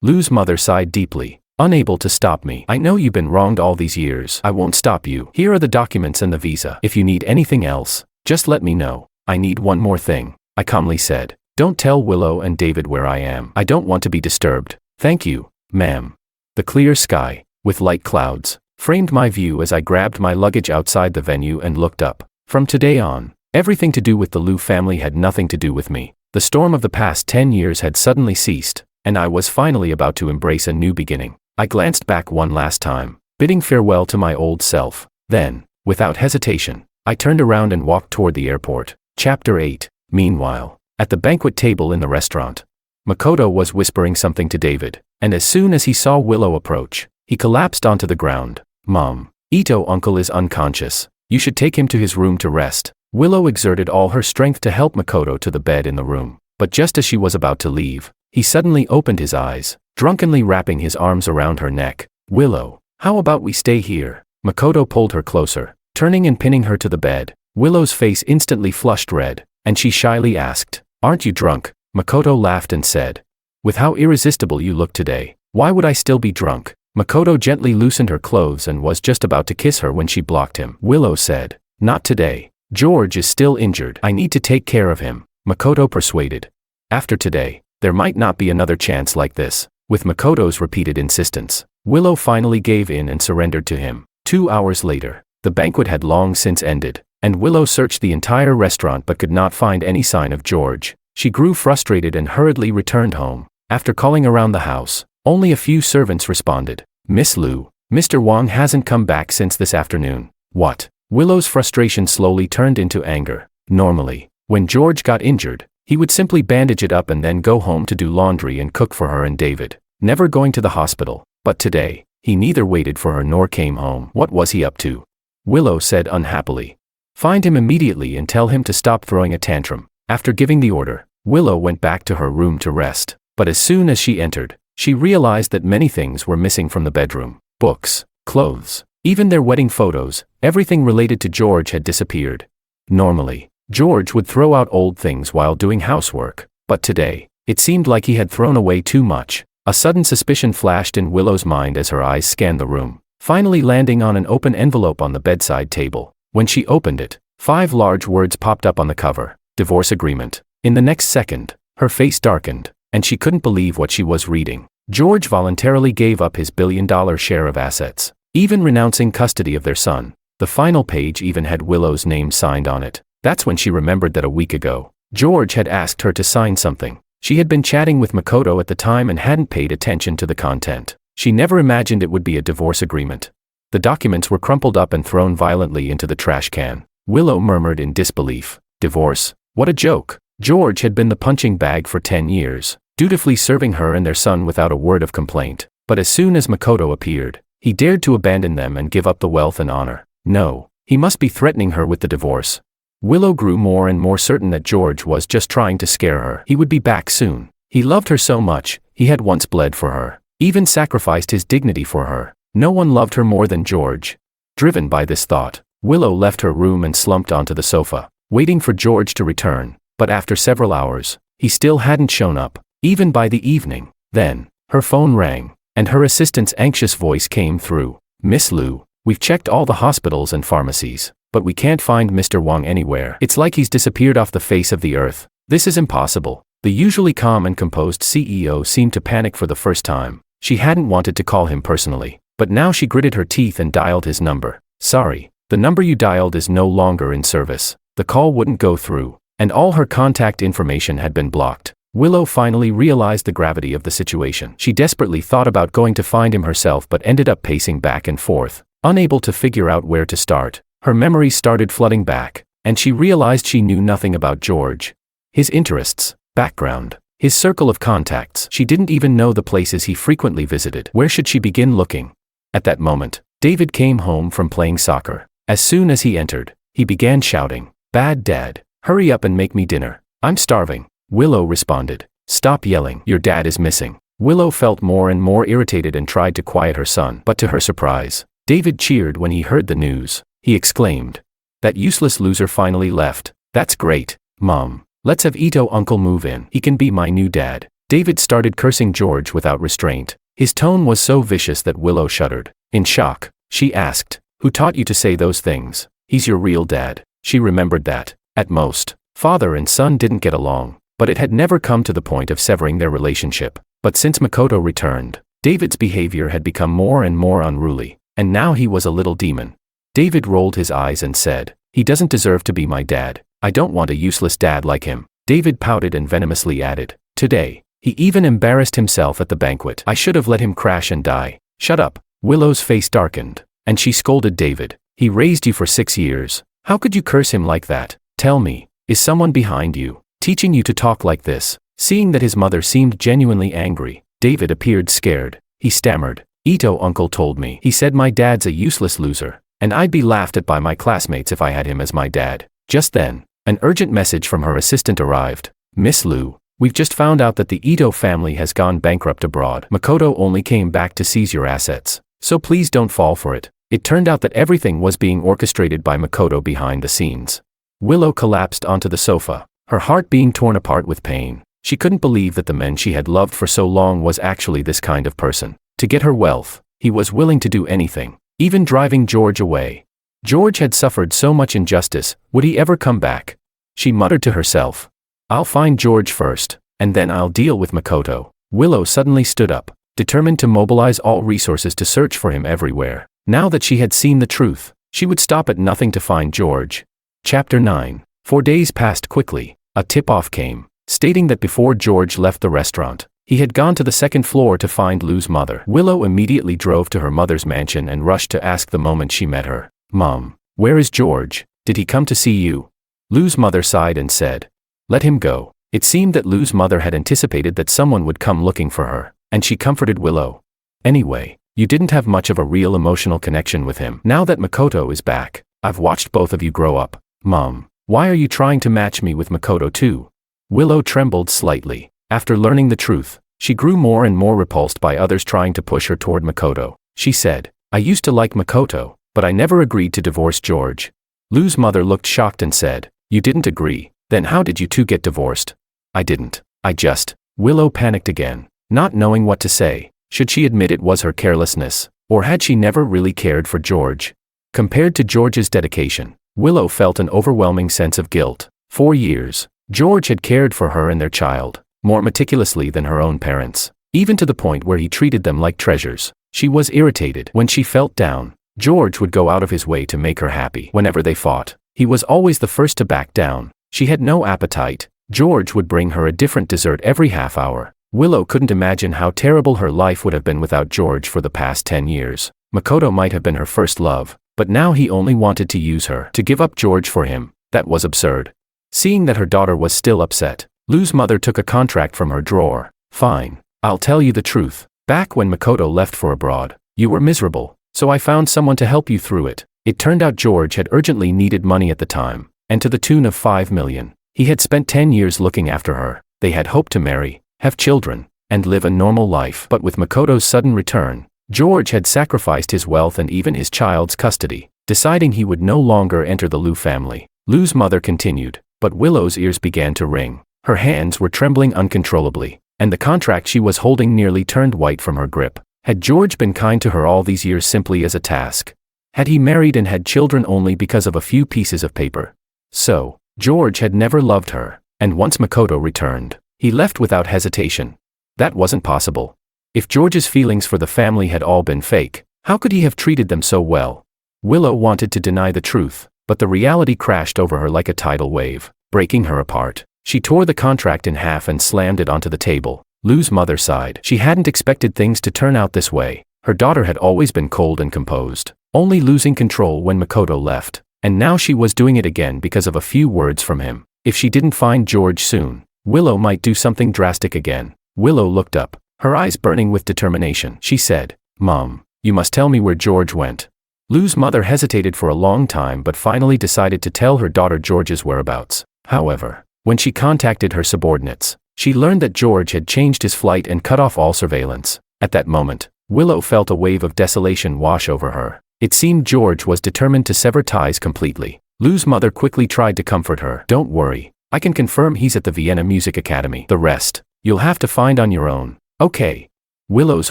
Lou's mother sighed deeply, unable to stop me. I know you've been wronged all these years. I won't stop you. Here are the documents and the visa. If you need anything else, just let me know. I need one more thing, I calmly said. Don't tell Willow and David where I am. I don't want to be disturbed. Thank you, ma'am. The clear sky, with light clouds, framed my view as I grabbed my luggage outside the venue and looked up. From today on, everything to do with the Lou family had nothing to do with me. The storm of the past 10 years had suddenly ceased, and I was finally about to embrace a new beginning. I glanced back one last time, bidding farewell to my old self. Then, without hesitation, I turned around and walked toward the airport. Chapter 8. Meanwhile, at the banquet table in the restaurant, Makoto was whispering something to David, and as soon as he saw Willow approach, he collapsed onto the ground. Mom, Ito uncle is unconscious. You should take him to his room to rest. Willow exerted all her strength to help Makoto to the bed in the room, but just as she was about to leave, he suddenly opened his eyes, drunkenly wrapping his arms around her neck. Willow, how about we stay here? Makoto pulled her closer, turning and pinning her to the bed. Willow's face instantly flushed red, and she shyly asked, aren't you drunk? Makoto laughed and said, with how irresistible you look today, why would I still be drunk? Makoto gently loosened her clothes and was just about to kiss her when she blocked him. Willow said, not today. George is still injured. I need to take care of him, Makoto persuaded. After today, there might not be another chance like this. With Makoto's repeated insistence, Willow finally gave in and surrendered to him. 2 hours later, the banquet had long since ended, and Willow searched the entire restaurant but could not find any sign of George. She grew frustrated and hurriedly returned home. After calling around the house, only a few servants responded. Miss Lou, Mr. Wang hasn't come back since this afternoon. What? Willow's frustration slowly turned into anger. Normally, when George got injured, he would simply bandage it up and then go home to do laundry and cook for her and David, never going to the hospital. But today, he neither waited for her nor came home. What was he up to? Willow said unhappily. Find him immediately and tell him to stop throwing a tantrum. After giving the order, Willow went back to her room to rest. But as soon as she entered, she realized that many things were missing from the bedroom. Books, clothes, even their wedding photos, everything related to George had disappeared. Normally, George would throw out old things while doing housework, but today, it seemed like he had thrown away too much. A sudden suspicion flashed in Willow's mind as her eyes scanned the room, finally landing on an open envelope on the bedside table. When she opened it, 5 large words popped up on the cover. Divorce agreement. In the next second, her face darkened, and she couldn't believe what she was reading. George voluntarily gave up his billion-dollar share of assets, even renouncing custody of their son. The final page even had Willow's name signed on it. That's when she remembered that a week ago, George had asked her to sign something. She had been chatting with Makoto at the time and hadn't paid attention to the content. She never imagined it would be a divorce agreement. The documents were crumpled up and thrown violently into the trash can. Willow murmured in disbelief. Divorce? What a joke. George had been the punching bag for 10 years, dutifully serving her and their son without a word of complaint. But as soon as Makoto appeared, he dared to abandon them and give up the wealth and honor. No, he must be threatening her with the divorce. Willow grew more and more certain that George was just trying to scare her. He would be back soon. He loved her so much, he had once bled for her, even sacrificed his dignity for her. No one loved her more than George. Driven by this thought, Willow left her room and slumped onto the sofa, waiting for George to return. But after several hours, he still hadn't shown up, even by the evening. Then, her phone rang, and her assistant's anxious voice came through. Miss Lou, we've checked all the hospitals and pharmacies, but we can't find Mr. Wang anywhere. It's like he's disappeared off the face of the earth. This is impossible. The usually calm and composed CEO seemed to panic for the first time. She hadn't wanted to call him personally, but now she gritted her teeth and dialed his number. Sorry, the number you dialed is no longer in service. The call wouldn't go through. and all her contact information had been blocked. Willow finally realized the gravity of the situation. She desperately thought about going to find him herself but ended up pacing back and forth, unable to figure out where to start. Her memories started flooding back, and she realized she knew nothing about George. His interests, background, his circle of contacts. She didn't even know the places he frequently visited. Where should she begin looking? At that moment, David came home from playing soccer. As soon as he entered, he began shouting, "Bad Dad, hurry up and make me dinner. I'm starving." Willow responded, "Stop yelling, your dad is missing." Willow felt more and more irritated and tried to quiet her son, but to her surprise, David cheered when he heard the news. He exclaimed, "That useless loser finally left. That's great, Mom. Let's have Ito uncle move in. He can be my new dad." David started cursing George without restraint. His tone was so vicious that Willow shuddered. In shock, she asked, "Who taught you to say those things? He's your real dad." She remembered that, at most, father and son didn't get along, but it had never come to the point of severing their relationship. But since Makoto returned, David's behavior had become more and more unruly, and now he was a little demon. David rolled his eyes and said, "He doesn't deserve to be my dad. I don't want a useless dad like him." David pouted and venomously added, "Today, he even embarrassed himself at the banquet. I should have let him crash and die." "Shut up." Willow's face darkened, and she scolded David. "He raised you for 6 years. How could you curse him like that? Tell me, is someone behind you, teaching you to talk like this?" Seeing that his mother seemed genuinely angry, David appeared scared. He stammered, "Ito uncle told me. He said my dad's a useless loser, and I'd be laughed at by my classmates if I had him as my dad." Just then, an urgent message from her assistant arrived. "Miss Liu, we've just found out that the Ito family has gone bankrupt abroad. Makoto only came back to seize your assets, so please don't fall for it." It turned out that everything was being orchestrated by Makoto behind the scenes. Willow collapsed onto the sofa, her heart being torn apart with pain. She couldn't believe that the man she had loved for so long was actually this kind of person. To get her wealth, he was willing to do anything, even driving George away. George had suffered so much injustice, would he ever come back? She muttered to herself, "I'll find George first, and then I'll deal with Makoto." Willow suddenly stood up, determined to mobilize all resources to search for him everywhere. Now that she had seen the truth, she would stop at nothing to find George. Chapter 9. 4 days passed quickly. A tip-off came, stating that before George left the restaurant, he had gone to the second floor to find Lou's mother. Willow immediately drove to her mother's mansion and rushed to ask the moment she met her, "Mom, where is George? Did he come to see you?" Lou's mother sighed and said, "Let him go." It seemed that Lou's mother had anticipated that someone would come looking for her, and she comforted Willow. "Anyway, you didn't have much of a real emotional connection with him. Now that Makoto is back, I've watched both of you grow up. Mom, why are you trying to match me with Makoto too?" Willow trembled slightly. After learning the truth, she grew more and more repulsed by others trying to push her toward Makoto. She said, "I used to like Makoto, but I never agreed to divorce George." Lou's mother looked shocked and said, "You didn't agree? Then how did you two get divorced?" "I didn't. I just..." Willow panicked again, not knowing what to say. Should she admit it was her carelessness, or had she never really cared for George? Compared to George's dedication, Willow felt an overwhelming sense of guilt. 4 years, George had cared for her and their child, more meticulously than her own parents, even to the point where he treated them like treasures. She was irritated. When she felt down, George would go out of his way to make her happy. Whenever they fought, he was always the first to back down. She had no appetite. George would bring her a different dessert every half hour. Willow couldn't imagine how terrible her life would have been without George for the past 10 years. Makoto might have been her first love, but now he only wanted to use her. To give up George for him, that was absurd. Seeing that her daughter was still upset, Lou's mother took a contract from her drawer. "Fine, I'll tell you the truth. Back when Makoto left for abroad, you were miserable, so I found someone to help you through it." It turned out George had urgently needed money at the time, and to the tune of 5 million. He had spent 10 years looking after her. They had hoped to marry, have children, and live a normal life. But with Makoto's sudden return, George had sacrificed his wealth and even his child's custody, deciding he would no longer enter the Liu family. Lou's mother continued, but Willow's ears began to ring. Her hands were trembling uncontrollably, and the contract she was holding nearly turned white from her grip. Had George been kind to her all these years simply as a task? Had he married and had children only because of a few pieces of paper? So, George had never loved her, and once Makoto returned, he left without hesitation. That wasn't possible. If George's feelings for the family had all been fake, how could he have treated them so well? Willow wanted to deny the truth, but the reality crashed over her like a tidal wave. breaking her apart. She tore the contract in half and slammed it onto the table. Lu's mother sighed. She hadn't expected things to turn out this way. Her daughter had always been cold and composed, only losing control when Makoto left. And now she was doing it again because of a few words from him. If she didn't find George soon, Willow might do something drastic again. Willow looked up, her eyes burning with determination. She said, "Mom, you must tell me where George went." Lu's mother hesitated for a long time but finally decided to tell her daughter George's whereabouts. However, when she contacted her subordinates, she learned that George had changed his flight and cut off all surveillance. At that moment, Willow felt a wave of desolation wash over her. It seemed George was determined to sever ties completely. Lu's mother quickly tried to comfort her. "Don't worry, I can confirm he's at the Vienna Music Academy. The rest, you'll have to find on your own." "Okay." Willow's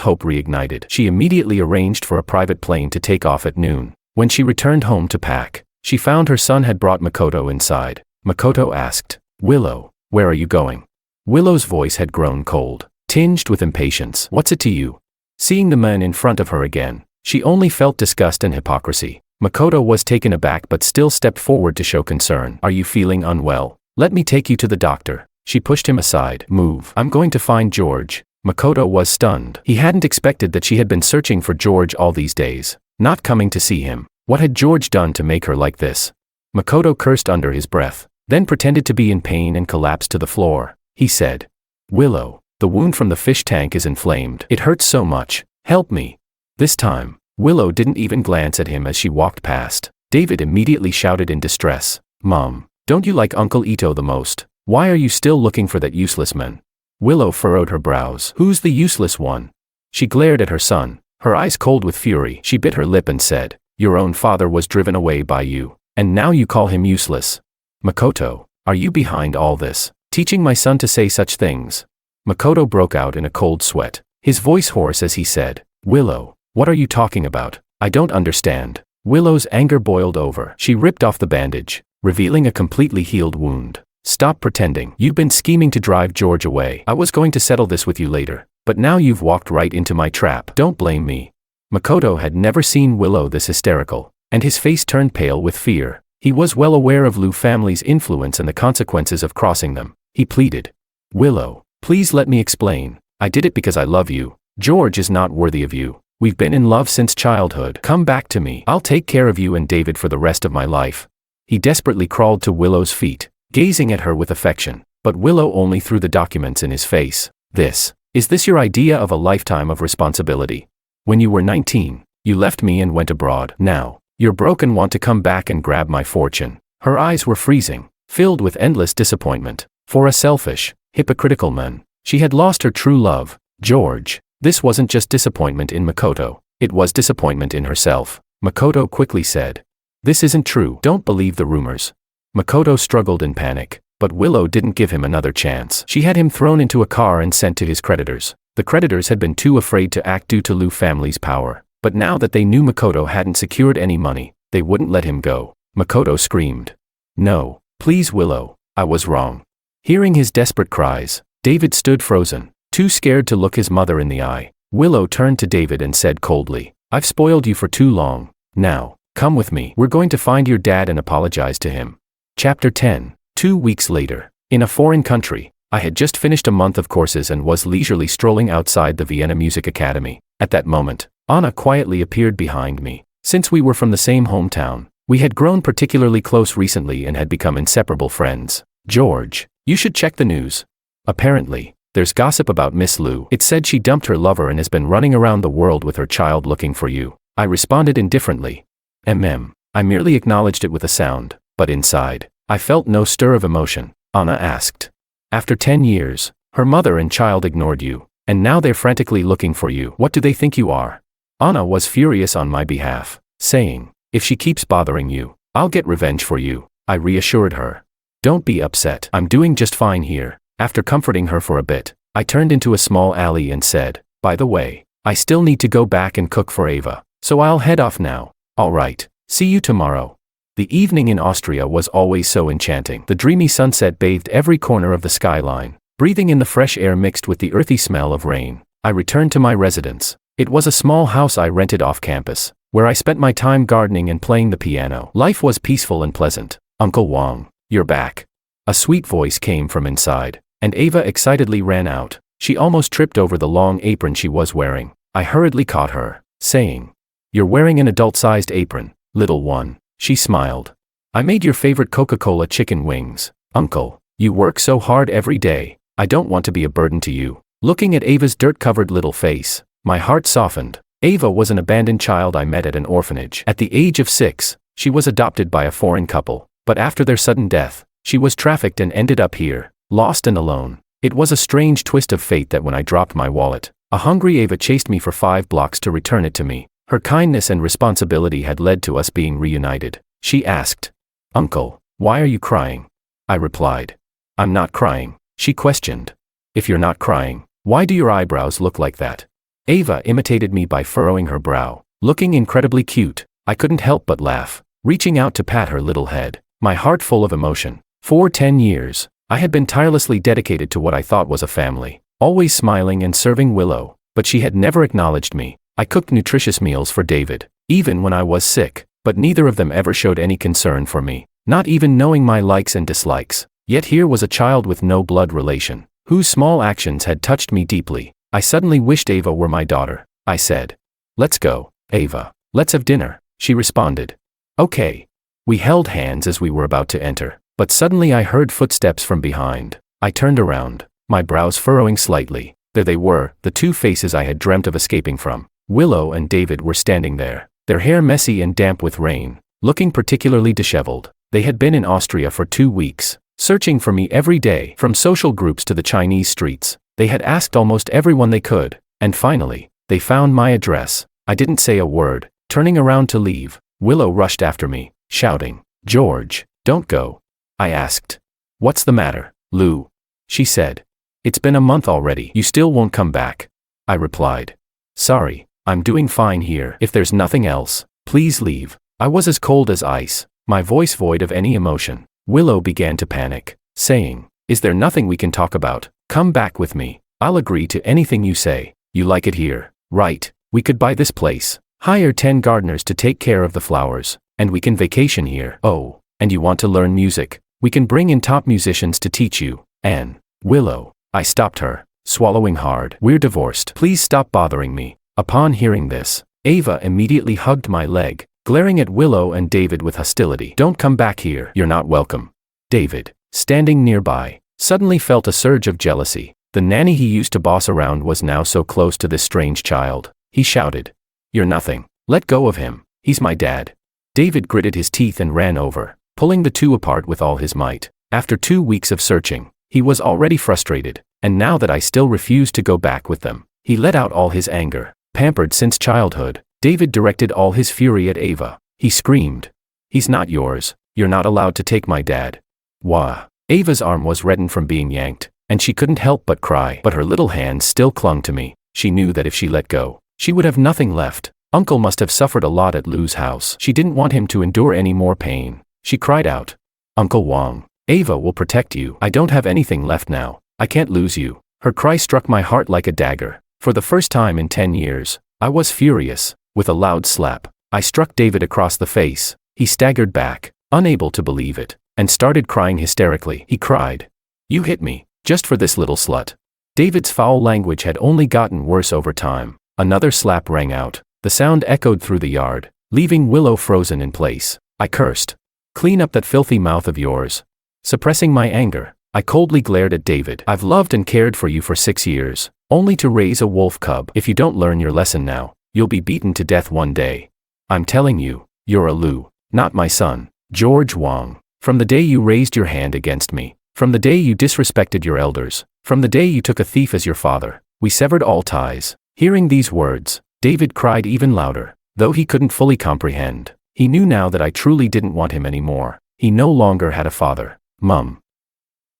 hope reignited. She immediately arranged for a private plane to take off at noon. When she returned home to pack, she found her son had brought Makoto inside. Makoto asked, "Willow, where are you going?" Willow's voice had grown cold, tinged with impatience. "What's it to you?" Seeing the man in front of her again, she only felt disgust and hypocrisy. Makoto was taken aback but still stepped forward to show concern. "Are you feeling unwell? Let me take you to the doctor." She pushed him aside. "Move. I'm going to find George." Makoto was stunned. He hadn't expected that she had been searching for George all these days, not coming to see him. What had George done to make her like this? Makoto cursed under his breath, then pretended to be in pain and collapsed to the floor. He said, "Willow, the wound from the fish tank is inflamed. It hurts so much. Help me." This time, Willow didn't even glance at him as she walked past. David immediately shouted in distress, "Mom, don't you like Uncle Ito the most? Why are you still looking for that useless man?" Willow furrowed her brows. "Who's the useless one?" She glared at her son, her eyes cold with fury. She bit her lip and said, "Your own father was driven away by you, and now you call him useless. Makoto, are you behind all this, teaching my son to say such things?" Makoto broke out in a cold sweat, his voice hoarse as he said, "Willow, what are you talking about? I don't understand." Willow's anger boiled over. She ripped off the bandage, revealing a completely healed wound. "Stop pretending. You've been scheming to drive George away. I was going to settle this with you later, but now you've walked right into my trap. Don't blame me." Makoto had never seen Willow this hysterical, and his face turned pale with fear. He was well aware of Lu family's influence and the consequences of crossing them. He pleaded, "Willow, please let me explain. I did it because I love you. George is not worthy of you. We've been in love since childhood. Come back to me. I'll take care of you and David for the rest of my life." He desperately crawled to Willow's feet, gazing at her with affection, but Willow only threw the documents in his face. Is this your idea of a lifetime of responsibility? When you were 19, you left me and went abroad. Now, you're broke and want to come back and grab my fortune." Her eyes were freezing, filled with endless disappointment. For a selfish, hypocritical man, she had lost her true love, George. This wasn't just disappointment in Makoto, it was disappointment in herself. Makoto quickly said, "This isn't true. Don't believe the rumors." Makoto struggled in panic, but Willow didn't give him another chance. She had him thrown into a car and sent to his creditors. The creditors had been too afraid to act due to Lu family's power, but now that they knew Makoto hadn't secured any money, they wouldn't let him go. Makoto screamed, "No, please Willow, I was wrong." Hearing his desperate cries, David stood frozen, too scared to look his mother in the eye. Willow turned to David and said coldly, "I've spoiled you for too long. Now, come with me. We're going to find your dad and apologize to him." Chapter 10. 2 weeks later. In a foreign country, I had just finished a month of courses and was leisurely strolling outside the Vienna Music Academy. At that moment, Anna quietly appeared behind me. Since we were from the same hometown, we had grown particularly close recently and had become inseparable friends. "George, you should check the news. Apparently, there's gossip about Miss Lu. It said she dumped her lover and has been running around the world with her child looking for you." I responded indifferently. I merely acknowledged it with a sound, but inside, I felt no stir of emotion. Anna asked, "After 10 years, her mother and child ignored you, and now they're frantically looking for you. What do they think you are?" Anna was furious on my behalf, saying, "If she keeps bothering you, I'll get revenge for you." I reassured her. "Don't be upset. I'm doing just fine here." After comforting her for a bit, I turned into a small alley and said, "By the way, I still need to go back and cook for Ava, so I'll head off now." "All right, see you tomorrow." The evening in Austria was always so enchanting. The dreamy sunset bathed every corner of the skyline. Breathing in the fresh air mixed with the earthy smell of rain, I returned to my residence. It was a small house I rented off campus, where I spent my time gardening and playing the piano. Life was peaceful and pleasant. "Uncle Wang, you're back." A sweet voice came from inside, and Ava excitedly ran out. She almost tripped over the long apron she was wearing. I hurriedly caught her, saying, "You're wearing an adult-sized apron, little one." She smiled. "I made your favorite Coca-Cola chicken wings. Uncle, you work so hard every day. I don't want to be a burden to you." Looking at Ava's dirt-covered little face, my heart softened. Ava was an abandoned child I met at an orphanage. At the age of 6, she was adopted by a foreign couple, but after their sudden death, she was trafficked and ended up here, lost and alone. It was a strange twist of fate that when I dropped my wallet, a hungry Ava chased me for 5 blocks to return it to me. Her kindness and responsibility had led to us being reunited. She asked, "Uncle, why are you crying?" I replied, "I'm not crying." She questioned, "If you're not crying, why do your eyebrows look like that?" Ava imitated me by furrowing her brow. Looking incredibly cute, I couldn't help but laugh, reaching out to pat her little head, my heart full of emotion. For 10 years, I had been tirelessly dedicated to what I thought was a family, always smiling and serving Willow, but she had never acknowledged me. I cooked nutritious meals for David, even when I was sick, but neither of them ever showed any concern for me, not even knowing my likes and dislikes. Yet here was a child with no blood relation, whose small actions had touched me deeply. I suddenly wished Ava were my daughter. I said, "Let's go, Ava. Let's have dinner." She responded, "Okay." We held hands as we were about to enter, but suddenly I heard footsteps from behind. I turned around, my brows furrowing slightly. There they were, the 2 faces I had dreamt of escaping from. Willow and David were standing there, their hair messy and damp with rain, looking particularly disheveled. They had been in Austria for 2 weeks, searching for me every day, from social groups to the Chinese streets. They had asked almost everyone they could, and finally, they found my address. I didn't say a word. Turning around to leave, Willow rushed after me, shouting, "George, don't go." I asked, "What's the matter, Lou?" She said, "It's been a month already. You still won't come back." I replied, "Sorry, I'm doing fine here. If there's nothing else, please leave." I was as cold as ice, my voice void of any emotion. Willow began to panic, saying, "Is there nothing we can talk about? Come back with me. I'll agree to anything you say. You like it here, right? We could buy this place, hire 10 gardeners to take care of the flowers, and we can vacation here. Oh, and you want to learn music? We can bring in top musicians to teach you." And, "Willow," I stopped her, swallowing hard. "We're divorced. Please stop bothering me." Upon hearing this, Ava immediately hugged my leg, glaring at Willow and David with hostility. "Don't come back here. You're not welcome." David, standing nearby, suddenly felt a surge of jealousy. The nanny he used to boss around was now so close to this strange child. He shouted, "You're nothing. Let go of him. He's my dad." David gritted his teeth and ran over, pulling the 2 apart with all his might. After 2 weeks of searching, he was already frustrated, and now that I still refused to go back with them, he let out all his anger. Pampered since childhood, David directed all his fury at Ava. He screamed, "He's not yours. You're not allowed to take my dad." Wah! Ava's arm was reddened from being yanked, and she couldn't help but cry. But her little hands still clung to me. She knew that if she let go, she would have nothing left. Uncle must have suffered a lot at Lou's house. She didn't want him to endure any more pain. She cried out, "Uncle Wang, Ava will protect you. I don't have anything left now. I can't lose you." Her cry struck my heart like a dagger. For the first time in 10 years, I was furious. With a loud slap, I struck David across the face. He staggered back, unable to believe it, and started crying hysterically. He cried, "You hit me, just for this little slut." David's foul language had only gotten worse over time. Another slap rang out. The sound echoed through the yard, leaving Willow frozen in place. I cursed, "Clean up that filthy mouth of yours." Suppressing my anger, I coldly glared at David. "I've loved and cared for you for 6 years, only to raise a wolf cub. If you don't learn your lesson now, you'll be beaten to death one day. I'm telling you, you're a Lou, not my son, George Wang. From the day you raised your hand against me, from the day you disrespected your elders, from the day you took a thief as your father, we severed all ties." Hearing these words, David cried even louder, though he couldn't fully comprehend. He knew now that I truly didn't want him anymore. He no longer had a father. "Mum,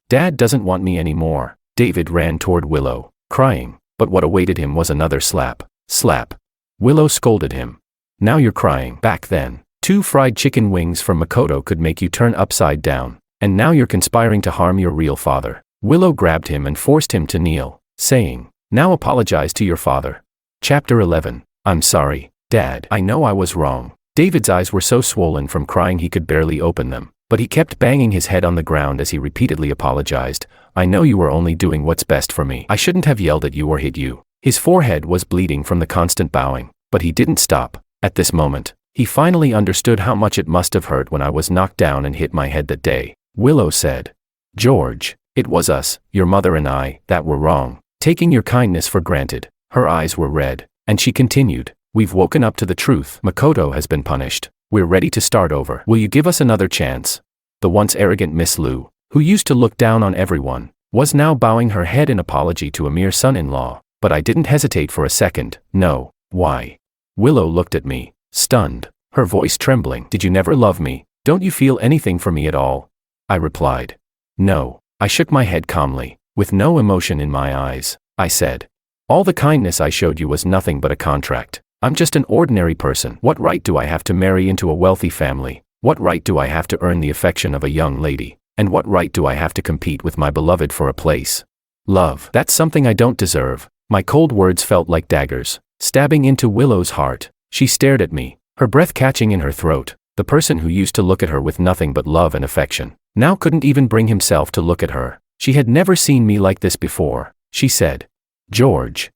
Dad doesn't want me anymore." David ran toward Willow, crying, but what awaited him was another slap. Slap. Willow scolded him. "Now you're crying." Back then, 2 fried chicken wings from Makoto could make you turn upside down, and now you're conspiring to harm your real father. Willow grabbed him and forced him to kneel, saying, "Now apologize to your father." Chapter 11. "I'm sorry, Dad. I know I was wrong." David's eyes were so swollen from crying he could barely open them. But he kept banging his head on the ground as he repeatedly apologized. I know you were only doing what's best for me. I shouldn't have yelled at you or hit you. His forehead was bleeding from the constant bowing, but he didn't stop. At this moment, he finally understood how much it must have hurt when I was knocked down and hit my head that day. Willow said, George, it was us, your mother and I, that were wrong, taking your kindness for granted. Her eyes were red, and she continued, we've woken up to the truth. Makoto has been punished. We're ready to start over. Will you give us another chance? The once arrogant Miss Lu, who used to look down on everyone, was now bowing her head in apology to a mere son-in-law. But I didn't hesitate for a second. No. Why? Willow looked at me, stunned, her voice trembling. Did you never love me? Don't you feel anything for me at all? I replied. No. I shook my head calmly, with no emotion in my eyes. I said, all the kindness I showed you was nothing but a contract. I'm just an ordinary person. What right do I have to marry into a wealthy family? What right do I have to earn the affection of a young lady? And what right do I have to compete with my beloved for a place? Love. That's something I don't deserve. My cold words felt like daggers, stabbing into Willow's heart. She stared at me, her breath catching in her throat. The person who used to look at her with nothing but love and affection, now couldn't even bring himself to look at her. She had never seen me like this before. She said, George,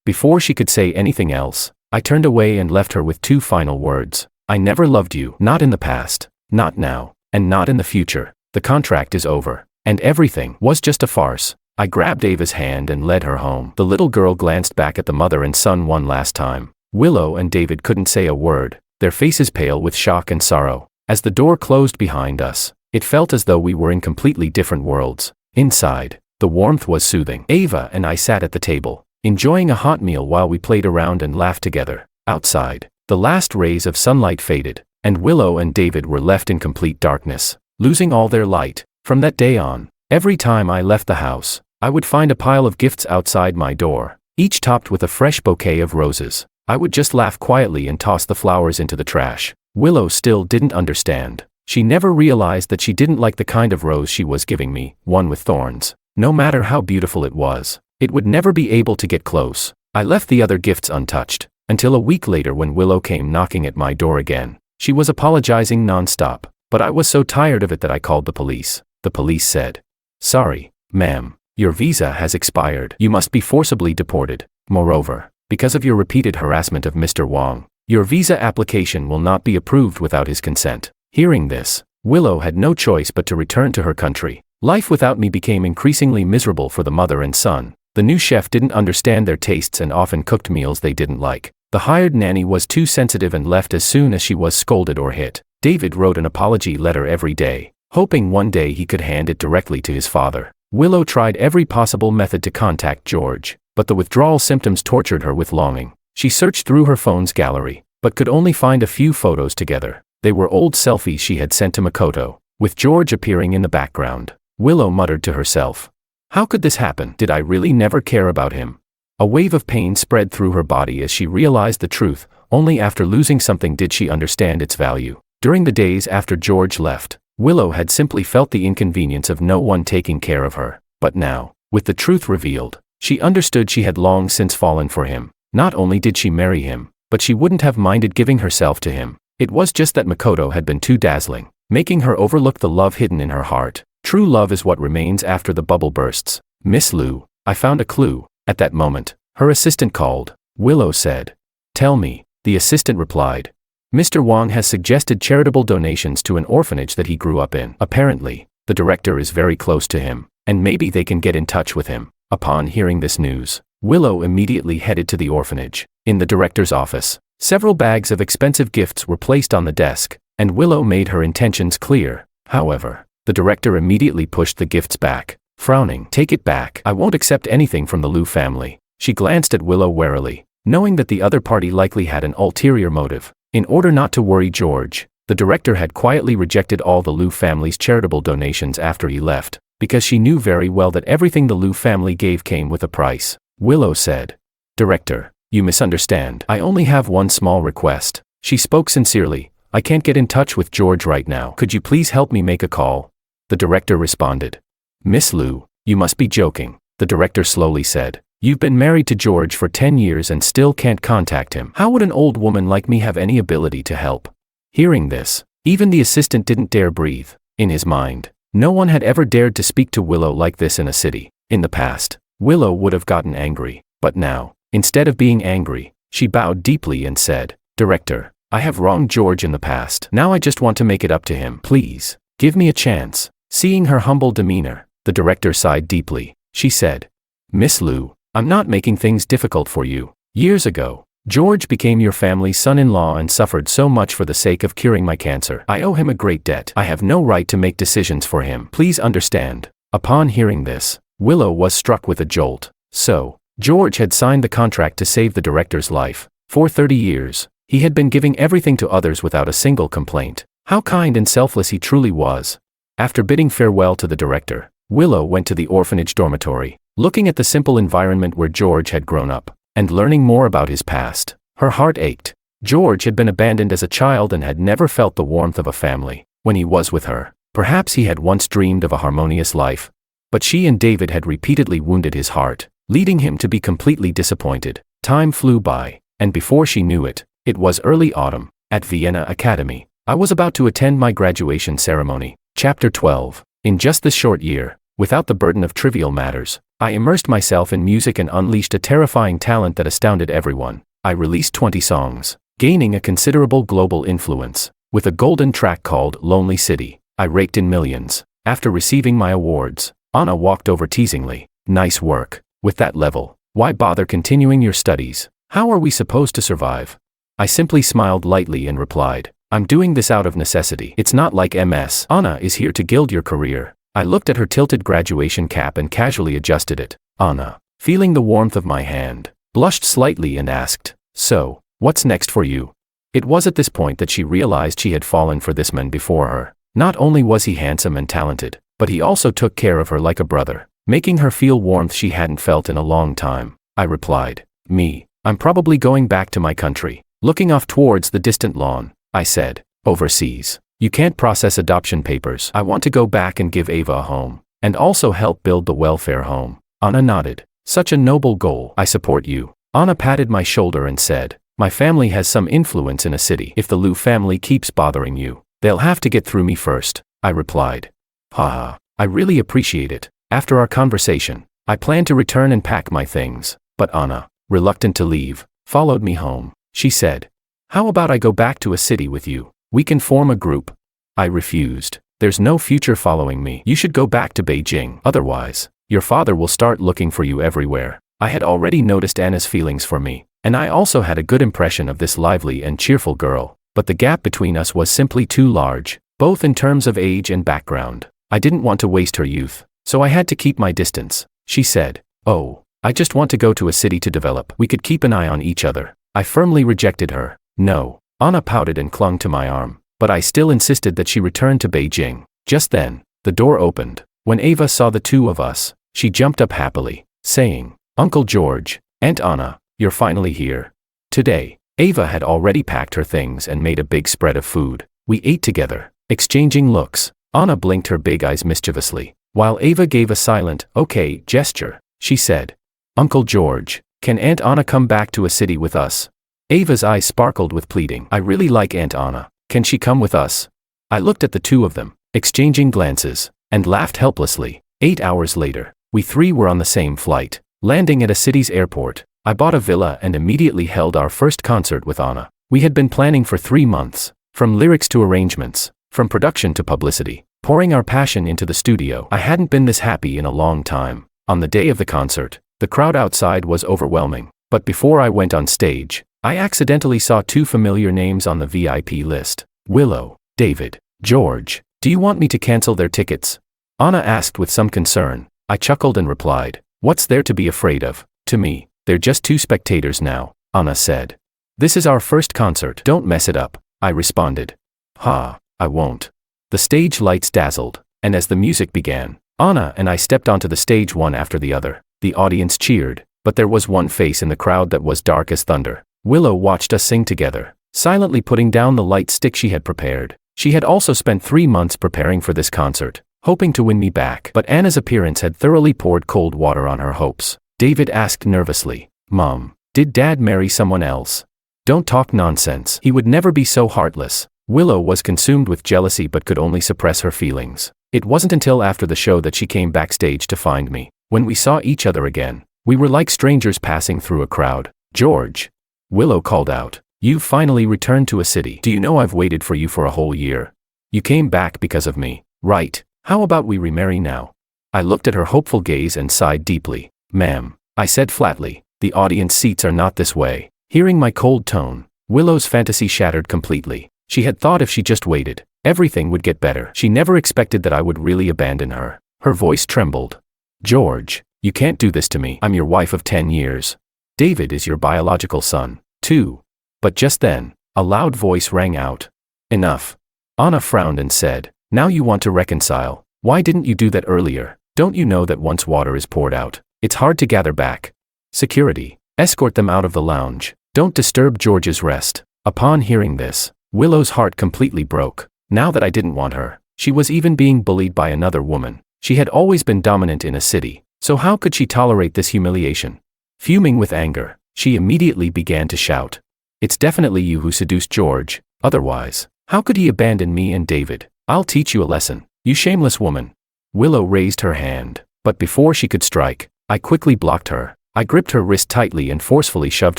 Before she could say anything else, I turned away and left her with two final words. I never loved you. Not in the past, not now, and not in the future. The contract is over, and everything was just a farce. I grabbed Ava's hand and led her home. The little girl glanced back at the mother and son one last time. Willow and David couldn't say a word, their faces pale with shock and sorrow. As the door closed behind us, it felt as though we were in completely different worlds. Inside, the warmth was soothing. Ava and I sat at the table, enjoying a hot meal while we played around and laughed together. Outside, the last rays of sunlight faded, and Willow and David were left in complete darkness, losing all their light. From that day on, every time I left the house, I would find a pile of gifts outside my door, each topped with a fresh bouquet of roses. I would just laugh quietly and toss the flowers into the trash. Willow still didn't understand. She never realized that she didn't like the kind of rose she was giving me, one with thorns. No matter how beautiful it was, it would never be able to get close. I left the other gifts untouched, until a week later when Willow came knocking at my door again. She was apologizing non-stop, but I was so tired of it that I called the police. The police said, sorry, ma'am, your visa has expired. You must be forcibly deported. Moreover, because of your repeated harassment of Mr. Wong, your visa application will not be approved without his consent. Hearing this, Willow had no choice but to return to her country. Life without me became increasingly miserable for the mother and son. The new chef didn't understand their tastes and often cooked meals they didn't like. The hired nanny was too sensitive and left as soon as she was scolded or hit. David wrote an apology letter every day, hoping one day he could hand it directly to his father. Willow tried every possible method to contact George, but the withdrawal symptoms tortured her with longing. She searched through her phone's gallery, but could only find a few photos together. They were old selfies she had sent to Makoto, with George appearing in the background. Willow muttered to herself, how could this happen? Did I really never care about him? A wave of pain spread through her body as she realized the truth. Only after losing something did she understand its value. During the days after George left, Willow had simply felt the inconvenience of no one taking care of her. But now, with the truth revealed, she understood she had long since fallen for him. Not only did she marry him, but she wouldn't have minded giving herself to him. It was just that Makoto had been too dazzling, making her overlook the love hidden in her heart. True love is what remains after the bubble bursts. Miss Lu, I found a clue. At that moment, her assistant called. Willow said, tell me. The assistant replied, Mr. Wong has suggested charitable donations to an orphanage that he grew up in. Apparently, the director is very close to him, and maybe they can get in touch with him. Upon hearing this news, Willow immediately headed to the orphanage. In the director's office, several bags of expensive gifts were placed on the desk, and Willow made her intentions clear. However, the director immediately pushed the gifts back, frowning. Take it back. I won't accept anything from the Lu family. She glanced at Willow warily, knowing that the other party likely had an ulterior motive. In order not to worry George, the director had quietly rejected all the Lu family's charitable donations after he left, because she knew very well that everything the Lu family gave came with a price. Willow said, Director, you misunderstand. I only have one small request. She spoke sincerely. I can't get in touch with George right now. Could you please help me make a call? The director responded. Miss Lu, you must be joking. The director slowly said, you've been married to George for 10 years and still can't contact him. How would an old woman like me have any ability to help? Hearing this, Even the assistant didn't dare breathe. In his mind, no one had ever dared to speak to Willow like this in a city. In the past, Willow would have gotten angry, but now, instead of being angry, she bowed deeply and said, "Director, I have wronged George in the past. Now I just want to make it up to him. Please, give me a chance." Seeing her humble demeanor, the director sighed deeply. She said, "Miss Liu, I'm not making things difficult for you. Years ago, George became your family's son-in-law and suffered so much for the sake of curing my cancer. I owe him a great debt. I have no right to make decisions for him. Please understand." Upon hearing this, Willow was struck with a jolt. So, George had signed the contract to save the director's life. For 30 years, he had been giving everything to others without a single complaint. How kind and selfless he truly was. After bidding farewell to the director, Willow went to the orphanage dormitory, looking at the simple environment where George had grown up, and learning more about his past. Her heart ached. George had been abandoned as a child and had never felt the warmth of a family. When he was with her, perhaps he had once dreamed of a harmonious life. But she and David had repeatedly wounded his heart, leading him to be completely disappointed. Time flew by, and before she knew it, it was early autumn. At Vienna Academy, I was about to attend my graduation ceremony. Chapter 12. In just this short year, without the burden of trivial matters, I immersed myself in music and unleashed a terrifying talent that astounded everyone. I released 20 songs, gaining a considerable global influence. With a golden track called Lonely City, I raked in millions. After receiving my awards, Anna walked over teasingly. "Nice work. With that level, why bother continuing your studies? How are we supposed to survive?" I simply smiled lightly and replied, "I'm doing this out of necessity. It's not like MS. Anna is here to gild your career." I looked at her tilted graduation cap and casually adjusted it. Anna, feeling the warmth of my hand, blushed slightly and asked, "So, what's next for you?" It was at this point that she realized she had fallen for this man before her. Not only was he handsome and talented, but he also took care of her like a brother, making her feel warmth she hadn't felt in a long time. I replied, I'm probably going back to my country." Looking off towards the distant lawn, I said, "Overseas. You can't process adoption papers. I want to go back and give Ava a home, and also help build the welfare home." Anna nodded. "Such a noble goal. I support you." Anna patted my shoulder and said, "My family has some influence in a city. If the Liu family keeps bothering you, they'll have to get through me first." I replied, "Haha, I really appreciate it." After our conversation, I planned to return and pack my things, but Anna, reluctant to leave, followed me home. She said, "How about I go back to a city with you? We can form a group." I refused. "There's no future following me. You should go back to Beijing. Otherwise, your father will start looking for you everywhere." I had already noticed Anna's feelings for me, and I also had a good impression of this lively and cheerful girl, but the gap between us was simply too large, both in terms of age and background. I didn't want to waste her youth, so I had to keep my distance. She said, "Oh, I just want to go to a city to develop. We could keep an eye on each other." I firmly rejected her. "No." Anna pouted and clung to my arm, but I still insisted that she return to Beijing. Just then, the door opened. When Ava saw the two of us, she jumped up happily, saying, "Uncle George, Aunt Anna, you're finally here." Today, Ava had already packed her things and made a big spread of food. We ate together, exchanging looks. Anna blinked her big eyes mischievously, while Ava gave a silent, "Okay" gesture. She said, "Uncle George, can Aunt Anna come back to a city with us?" Ava's eyes sparkled with pleading. "I really like Aunt Anna. Can she come with us?" I looked at the two of them, exchanging glances, and laughed helplessly. 8 hours later, we three were on the same flight, landing at a city's airport. I bought a villa and immediately held our first concert with Anna. We had been planning for 3 months, from lyrics to arrangements, from production to publicity, pouring our passion into the studio. I hadn't been this happy in a long time. On the day of the concert, the crowd outside was overwhelming, but before I went on stage, I accidentally saw 2 familiar names on the VIP list. Willow, David, George. "Do you want me to cancel their tickets?" Anna asked with some concern. I chuckled and replied, "What's there to be afraid of? To me, they're just 2 spectators now." Anna said, "This is our first concert. Don't mess it up." I responded, "Ha, I won't." The stage lights dazzled, and as the music began, Anna and I stepped onto the stage one after the other. The audience cheered, but there was one face in the crowd that was dark as thunder. Willow watched us sing together, silently putting down the light stick she had prepared. She had also spent 3 months preparing for this concert, hoping to win me back. But Anna's appearance had thoroughly poured cold water on her hopes. David asked nervously, "Mom, did Dad marry someone else?" "Don't talk nonsense. He would never be so heartless." Willow was consumed with jealousy but could only suppress her feelings. It wasn't until after the show that she came backstage to find me. When we saw each other again, we were like strangers passing through a crowd. "George," Willow called out, "you've finally returned to a city. Do you know I've waited for you for a whole year? You came back because of me, right? How about we remarry now?" I looked at her hopeful gaze and sighed deeply. "Ma'am," I said flatly, "the audience seats are not this way." Hearing my cold tone, Willow's fantasy shattered completely. She had thought if she just waited, everything would get better. She never expected that I would really abandon her. Her voice trembled. "George, you can't do this to me. I'm your wife of 10 years. David is your biological son, too." But just then, a loud voice rang out. "Enough." Anna frowned and said, "Now you want to reconcile. Why didn't you do that earlier? Don't you know that once water is poured out, it's hard to gather back?" "Security, escort them out of the lounge. Don't disturb George's rest." Upon hearing this, Willow's heart completely broke. Now that I didn't want her, she was even being bullied by another woman. She had always been dominant in a city, so how could she tolerate this humiliation? Fuming with anger, she immediately began to shout, "It's definitely you who seduced George, otherwise, how could he abandon me and David? I'll teach you a lesson, you shameless woman." Willow raised her hand, but before she could strike, I quickly blocked her. I gripped her wrist tightly and forcefully shoved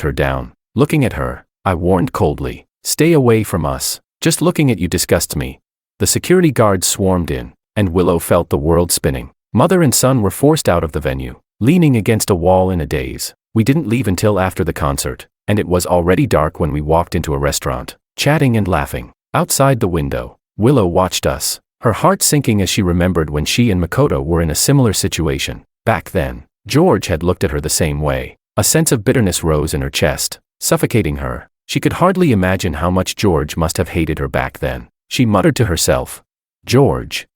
her down. Looking at her, I warned coldly, "Stay away from us. Just looking at you disgusts me." The security guards swarmed in, and Willow felt the world spinning. Mother and son were forced out of the venue, leaning against a wall in a daze. We didn't leave until after the concert, and it was already dark when we walked into a restaurant, chatting and laughing. Outside the window, Willow watched us, her heart sinking as she remembered when she and Makoto were in a similar situation. Back then, George had looked at her the same way. A sense of bitterness rose in her chest, suffocating her. She could hardly imagine how much George must have hated her back then. She muttered to herself, "George,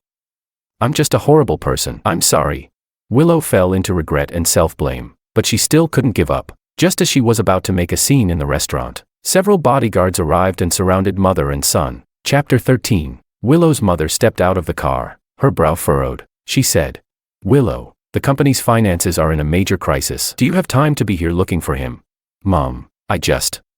I'm just a horrible person. I'm sorry." Willow fell into regret and self-blame, but she still couldn't give up. Just as she was about to make a scene in the restaurant, several bodyguards arrived and surrounded mother and son. Chapter 13. Willow's mother stepped out of the car, her brow furrowed. She said, "Willow, the company's finances are in a major crisis. Do you have time to be here looking for him?" "Mom,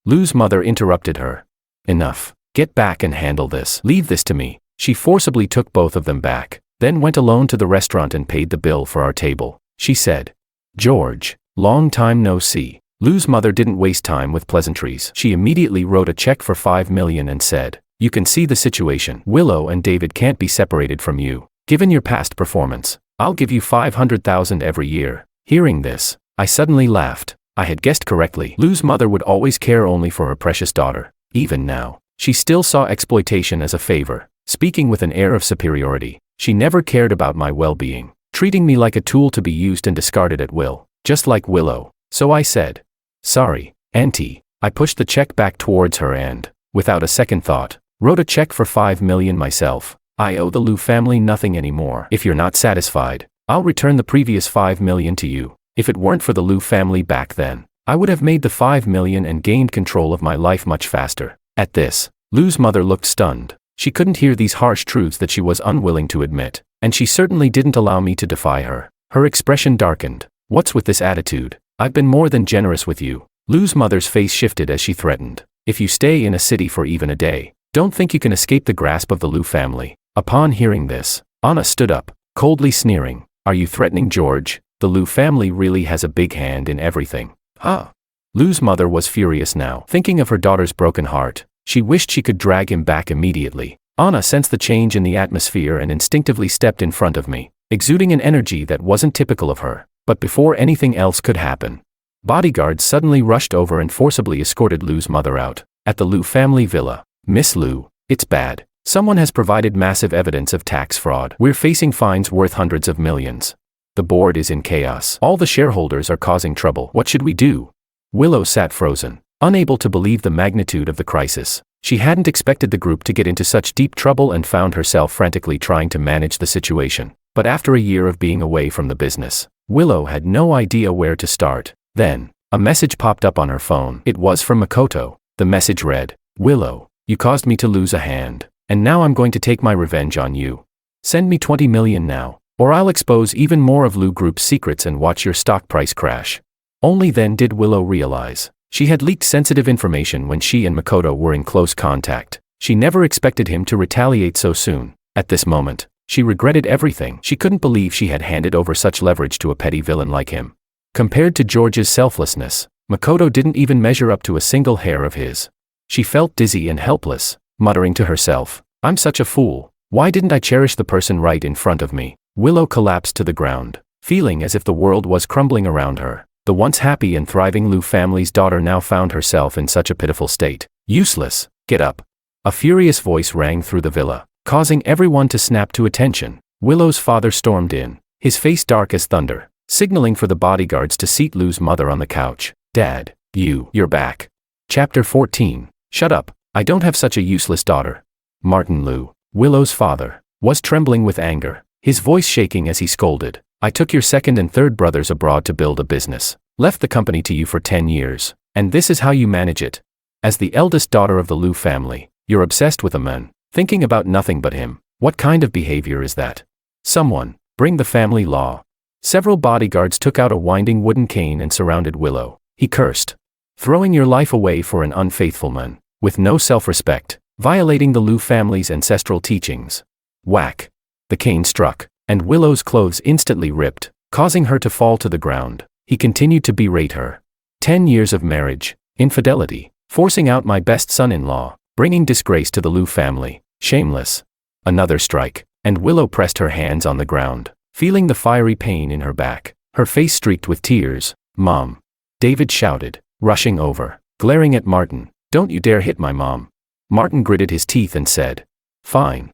Lou's mother interrupted her. "Enough. Get back and handle this. Leave this to me." She forcibly took both of them back, then went alone to the restaurant and paid the bill for our table. She said, "George, long time no see." Lou's mother didn't waste time with pleasantries. She immediately wrote a check for $5 million and said, "You can see the situation. Willow and David can't be separated from you. Given your past performance, I'll give you $500,000 every year." Hearing this, I suddenly laughed. I had guessed correctly. Lou's mother would always care only for her precious daughter. Even now, she still saw exploitation as a favor. Speaking with an air of superiority, she never cared about my well-being, treating me like a tool to be used and discarded at will, just like Willow. So I said, "Sorry, Auntie." I pushed the check back towards her and, without a second thought, wrote a check for $5 million myself. I owe the Lou family nothing anymore. If you're not satisfied, I'll return the previous $5 million to you. If it weren't for the Lou family back then, I would have made the $5 million and gained control of my life much faster. At this, Lou's mother looked stunned. She couldn't hear these harsh truths that she was unwilling to admit, and she certainly didn't allow me to defy her. Her expression darkened. "What's with this attitude? I've been more than generous with you." Lou's mother's face shifted as she threatened, "If you stay in a city for even a day, don't think you can escape the grasp of the Lou family." Upon hearing this, Anna stood up, coldly sneering, "Are you threatening George? The Lou family really has a big hand in everything." "Huh?" Lou's mother was furious now. Thinking of her daughter's broken heart, she wished she could drag him back immediately. Anna sensed the change in the atmosphere and instinctively stepped in front of me, exuding an energy that wasn't typical of her. But before anything else could happen, bodyguards suddenly rushed over and forcibly escorted Lou's mother out. At the Lou family villa, "Miss Lou, it's bad. Someone has provided massive evidence of tax fraud. We're facing fines worth hundreds of millions. The board is in chaos. All the shareholders are causing trouble. What should we do?" Willow sat frozen, unable to believe the magnitude of the crisis. She hadn't expected the group to get into such deep trouble and found herself frantically trying to manage the situation. But after a year of being away from the business, Willow had no idea where to start. Then, a message popped up on her phone. It was from Makoto. The message read, "Willow, you caused me to lose a hand, and now I'm going to take my revenge on you. Send me $20 million now, or I'll expose even more of Lou Group's secrets and watch your stock price crash." Only then did Willow realize she had leaked sensitive information when she and Makoto were in close contact. She never expected him to retaliate so soon. At this moment, she regretted everything. She couldn't believe she had handed over such leverage to a petty villain like him. Compared to George's selflessness, Makoto didn't even measure up to a single hair of his. She felt dizzy and helpless, muttering to herself, "I'm such a fool. Why didn't I cherish the person right in front of me?" Willow collapsed to the ground, feeling as if the world was crumbling around her. The once happy and thriving Liu family's daughter now found herself in such a pitiful state. "Useless, get up." A furious voice rang through the villa, causing everyone to snap to attention. Willow's father stormed in, his face dark as thunder, signaling for the bodyguards to seat Liu's mother on the couch. "Dad, you're back." Chapter 14. Shut up, I don't have such a useless daughter. Martin Liu, Willow's father, was trembling with anger, his voice shaking as he scolded. "I took your second and third brothers abroad to build a business, left the company to you for 10 years, and this is how you manage it. As the eldest daughter of the Liu family, you're obsessed with a man, thinking about nothing but him. What kind of behavior is that? Someone, bring the family law." Several bodyguards took out a winding wooden cane and surrounded Willow. He cursed. "Throwing your life away for an unfaithful man, with no self-respect, violating the Liu family's ancestral teachings." Whack! The cane struck, and Willow's clothes instantly ripped, causing her to fall to the ground. He continued to berate her. 10 years of marriage, infidelity, forcing out my best son-in-law, bringing disgrace to the Liu family, shameless. Another strike, and Willow pressed her hands on the ground, feeling the fiery pain in her back, her face streaked with tears. "Mom!" David shouted, rushing over, glaring at Martin. "Don't you dare hit my mom." Martin gritted his teeth and said, Fine.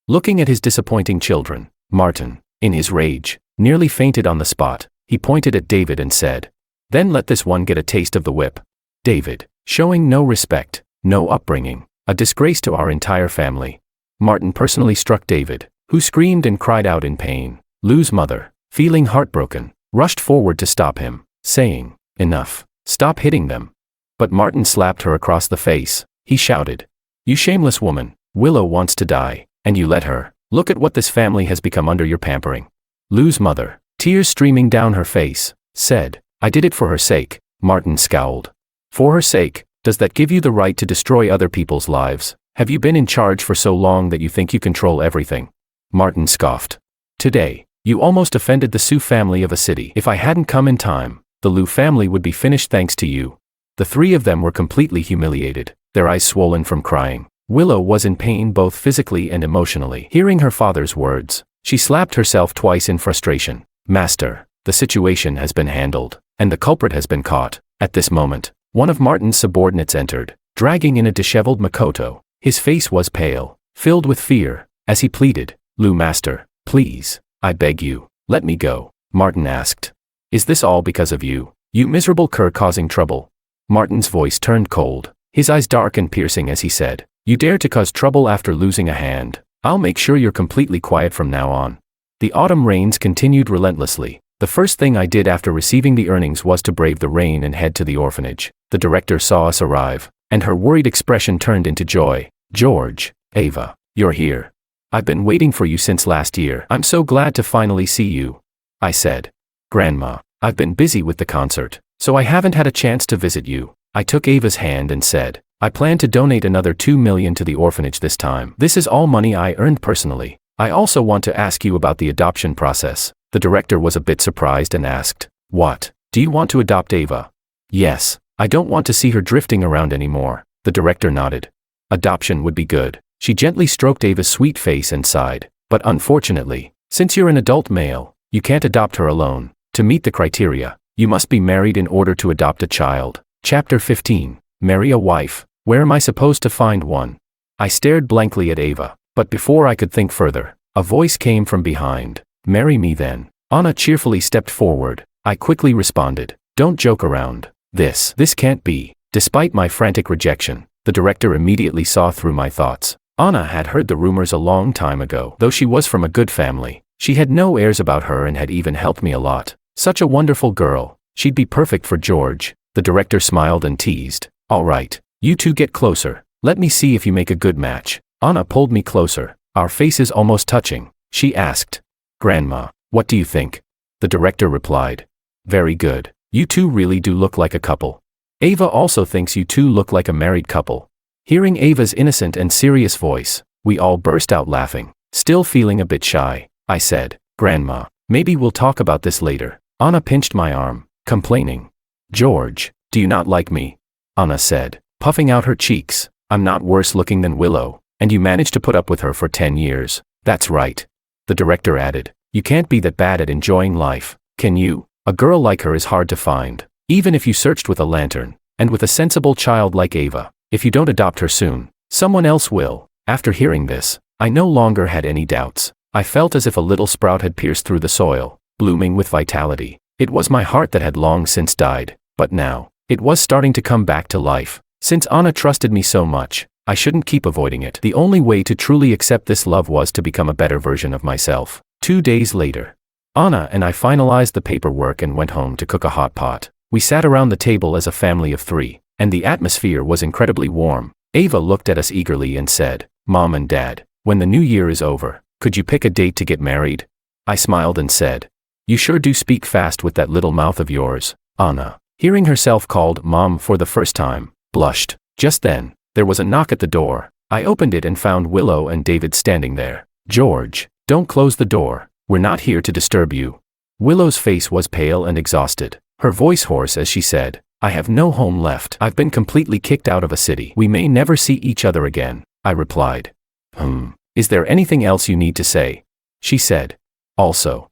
Looking at his disappointing children, Martin, in his rage, nearly fainted on the spot. He pointed at David and said, "Then let this one get a taste of the whip." David, showing no respect, no upbringing, a disgrace to our entire family. Martin personally struck David, who screamed and cried out in pain. Liu's mother, feeling heartbroken, rushed forward to stop him, saying, "Enough, stop hitting them." But Martin slapped her across the face. He shouted, "You shameless woman, Willow wants to die, and you let her. Look at what this family has become under your pampering." Liu's mother, tears streaming down her face, said, "I did it for her sake." Martin scowled. "For her sake? Does that give you the right to destroy other people's lives? Have you been in charge for so long that you think you control everything?" Martin scoffed. "Today, you almost offended the Su family of a city. If I hadn't come in time, the Liu family would be finished thanks to you." The three of them were completely humiliated, their eyes swollen from crying. Willow was in pain both physically and emotionally. Hearing her father's words, she slapped herself twice in frustration. "Master, the situation has been handled, and the culprit has been caught." At this moment, one of Martin's subordinates entered, dragging in a disheveled Makoto. His face was pale, filled with fear, as he pleaded, "Liu master, please, I beg you, let me go." Martin asked, "Is this all because of you, you miserable cur causing trouble?" Martin's voice turned cold, his eyes dark and piercing as he said, "You dare to cause trouble after losing a hand? I'll make sure you're completely quiet from now on." The autumn rains continued relentlessly. The first thing I did after receiving the earnings was to brave the rain and head to the orphanage. The director saw us arrive, and her worried expression turned into joy. "George, Ava, you're here. I've been waiting for you since last year. I'm so glad to finally see you," I said. "Grandma, I've been busy with the concert, so I haven't had a chance to visit you." I took Ava's hand and said, "I plan to donate another 2 million to the orphanage this time. This is all money I earned personally. I also want to ask you about the adoption process." The director was a bit surprised and asked, "What? Do you want to adopt Ava?" "Yes, I don't want to see her drifting around anymore." The director nodded. "Adoption would be good." She gently stroked Ava's sweet face and sighed. "But unfortunately, since you're an adult male, you can't adopt her alone. To meet the criteria, you must be married in order to adopt a child." Chapter 15. Marry a wife. Where am I supposed to find one? I stared blankly at Ava, but before I could think further, a voice came from behind. "Marry me then." Anna cheerfully stepped forward. I quickly responded, "Don't joke around. This can't be." Despite my frantic rejection, the director immediately saw through my thoughts. Anna had heard the rumors a long time ago. Though she was from a good family, she had no airs about her and had even helped me a lot. Such a wonderful girl. She'd be perfect for George. The director smiled and teased, "All right, you two get closer. Let me see if you make a good match." Anna pulled me closer, our faces almost touching. She asked, "Grandma, what do you think?" The director replied, "Very good. You two really do look like a couple. Ava also thinks you two look like a married couple." Hearing Ava's innocent and serious voice, we all burst out laughing. Still feeling a bit shy, I said, "Grandma, maybe we'll talk about this later." Anna pinched my arm, complaining. "George, do you not like me?" Anna said, puffing out her cheeks. "I'm not worse looking than Willow, and you managed to put up with her for 10 years. That's right." The director added, "You can't be that bad at enjoying life, can you? A girl like her is hard to find, even if you searched with a lantern, and with a sensible child like Ava. If you don't adopt her soon, someone else will." After hearing this, I no longer had any doubts. I felt as if a little sprout had pierced through the soil, blooming with vitality. It was my heart that had long since died, but now, it was starting to come back to life. Since Anna trusted me so much, I shouldn't keep avoiding it. The only way to truly accept this love was to become a better version of myself. 2 days later, Anna and I finalized the paperwork and went home to cook a hot pot. We sat around the table as a family of 3, and the atmosphere was incredibly warm. Ava looked at us eagerly and said, "Mom and Dad, when the new year is over, could you pick a date to get married?" I smiled and said, "You sure do speak fast with that little mouth of yours." Anna, hearing herself called Mom for the first time, blushed. Just then, there was a knock at the door. I opened it and found Willow and David standing there. "George, don't close the door. We're not here to disturb you." Willow's face was pale and exhausted, her voice hoarse as she said, "I have no home left. I've been completely kicked out of a city. We may never see each other again." I replied. Is there anything else you need to say?" She said. "Also,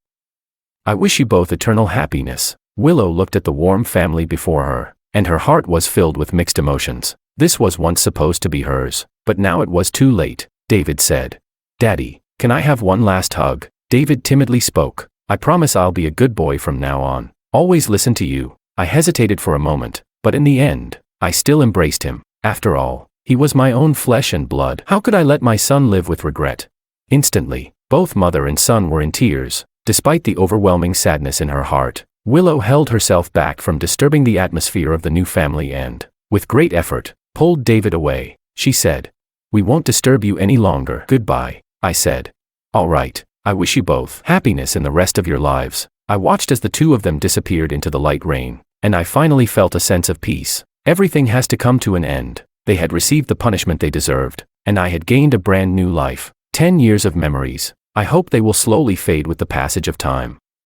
I wish you both eternal happiness." Willow looked at the warm family before her, and her heart was filled with mixed emotions. This was once supposed to be hers, but now it was too late. David said, "Daddy, can I have one last hug?" David timidly spoke. "I promise I'll be a good boy from now on. Always listen to you." I hesitated for a moment, but in the end, I still embraced him. After all, he was my own flesh and blood. How could I let my son live with regret? Instantly, both mother and son were in tears. Despite the overwhelming sadness in her heart, Willow held herself back from disturbing the atmosphere of the new family and, with great effort, pulled David away. She said, "We won't disturb you any longer. Goodbye." I said, "All right, I wish you both happiness in the rest of your lives." I watched as the two of them disappeared into the light rain, and I finally felt a sense of peace. Everything has to come to an end. They had received the punishment they deserved, and I had gained a brand new life. 10 years of memories. I hope they will slowly fade with the passage of time.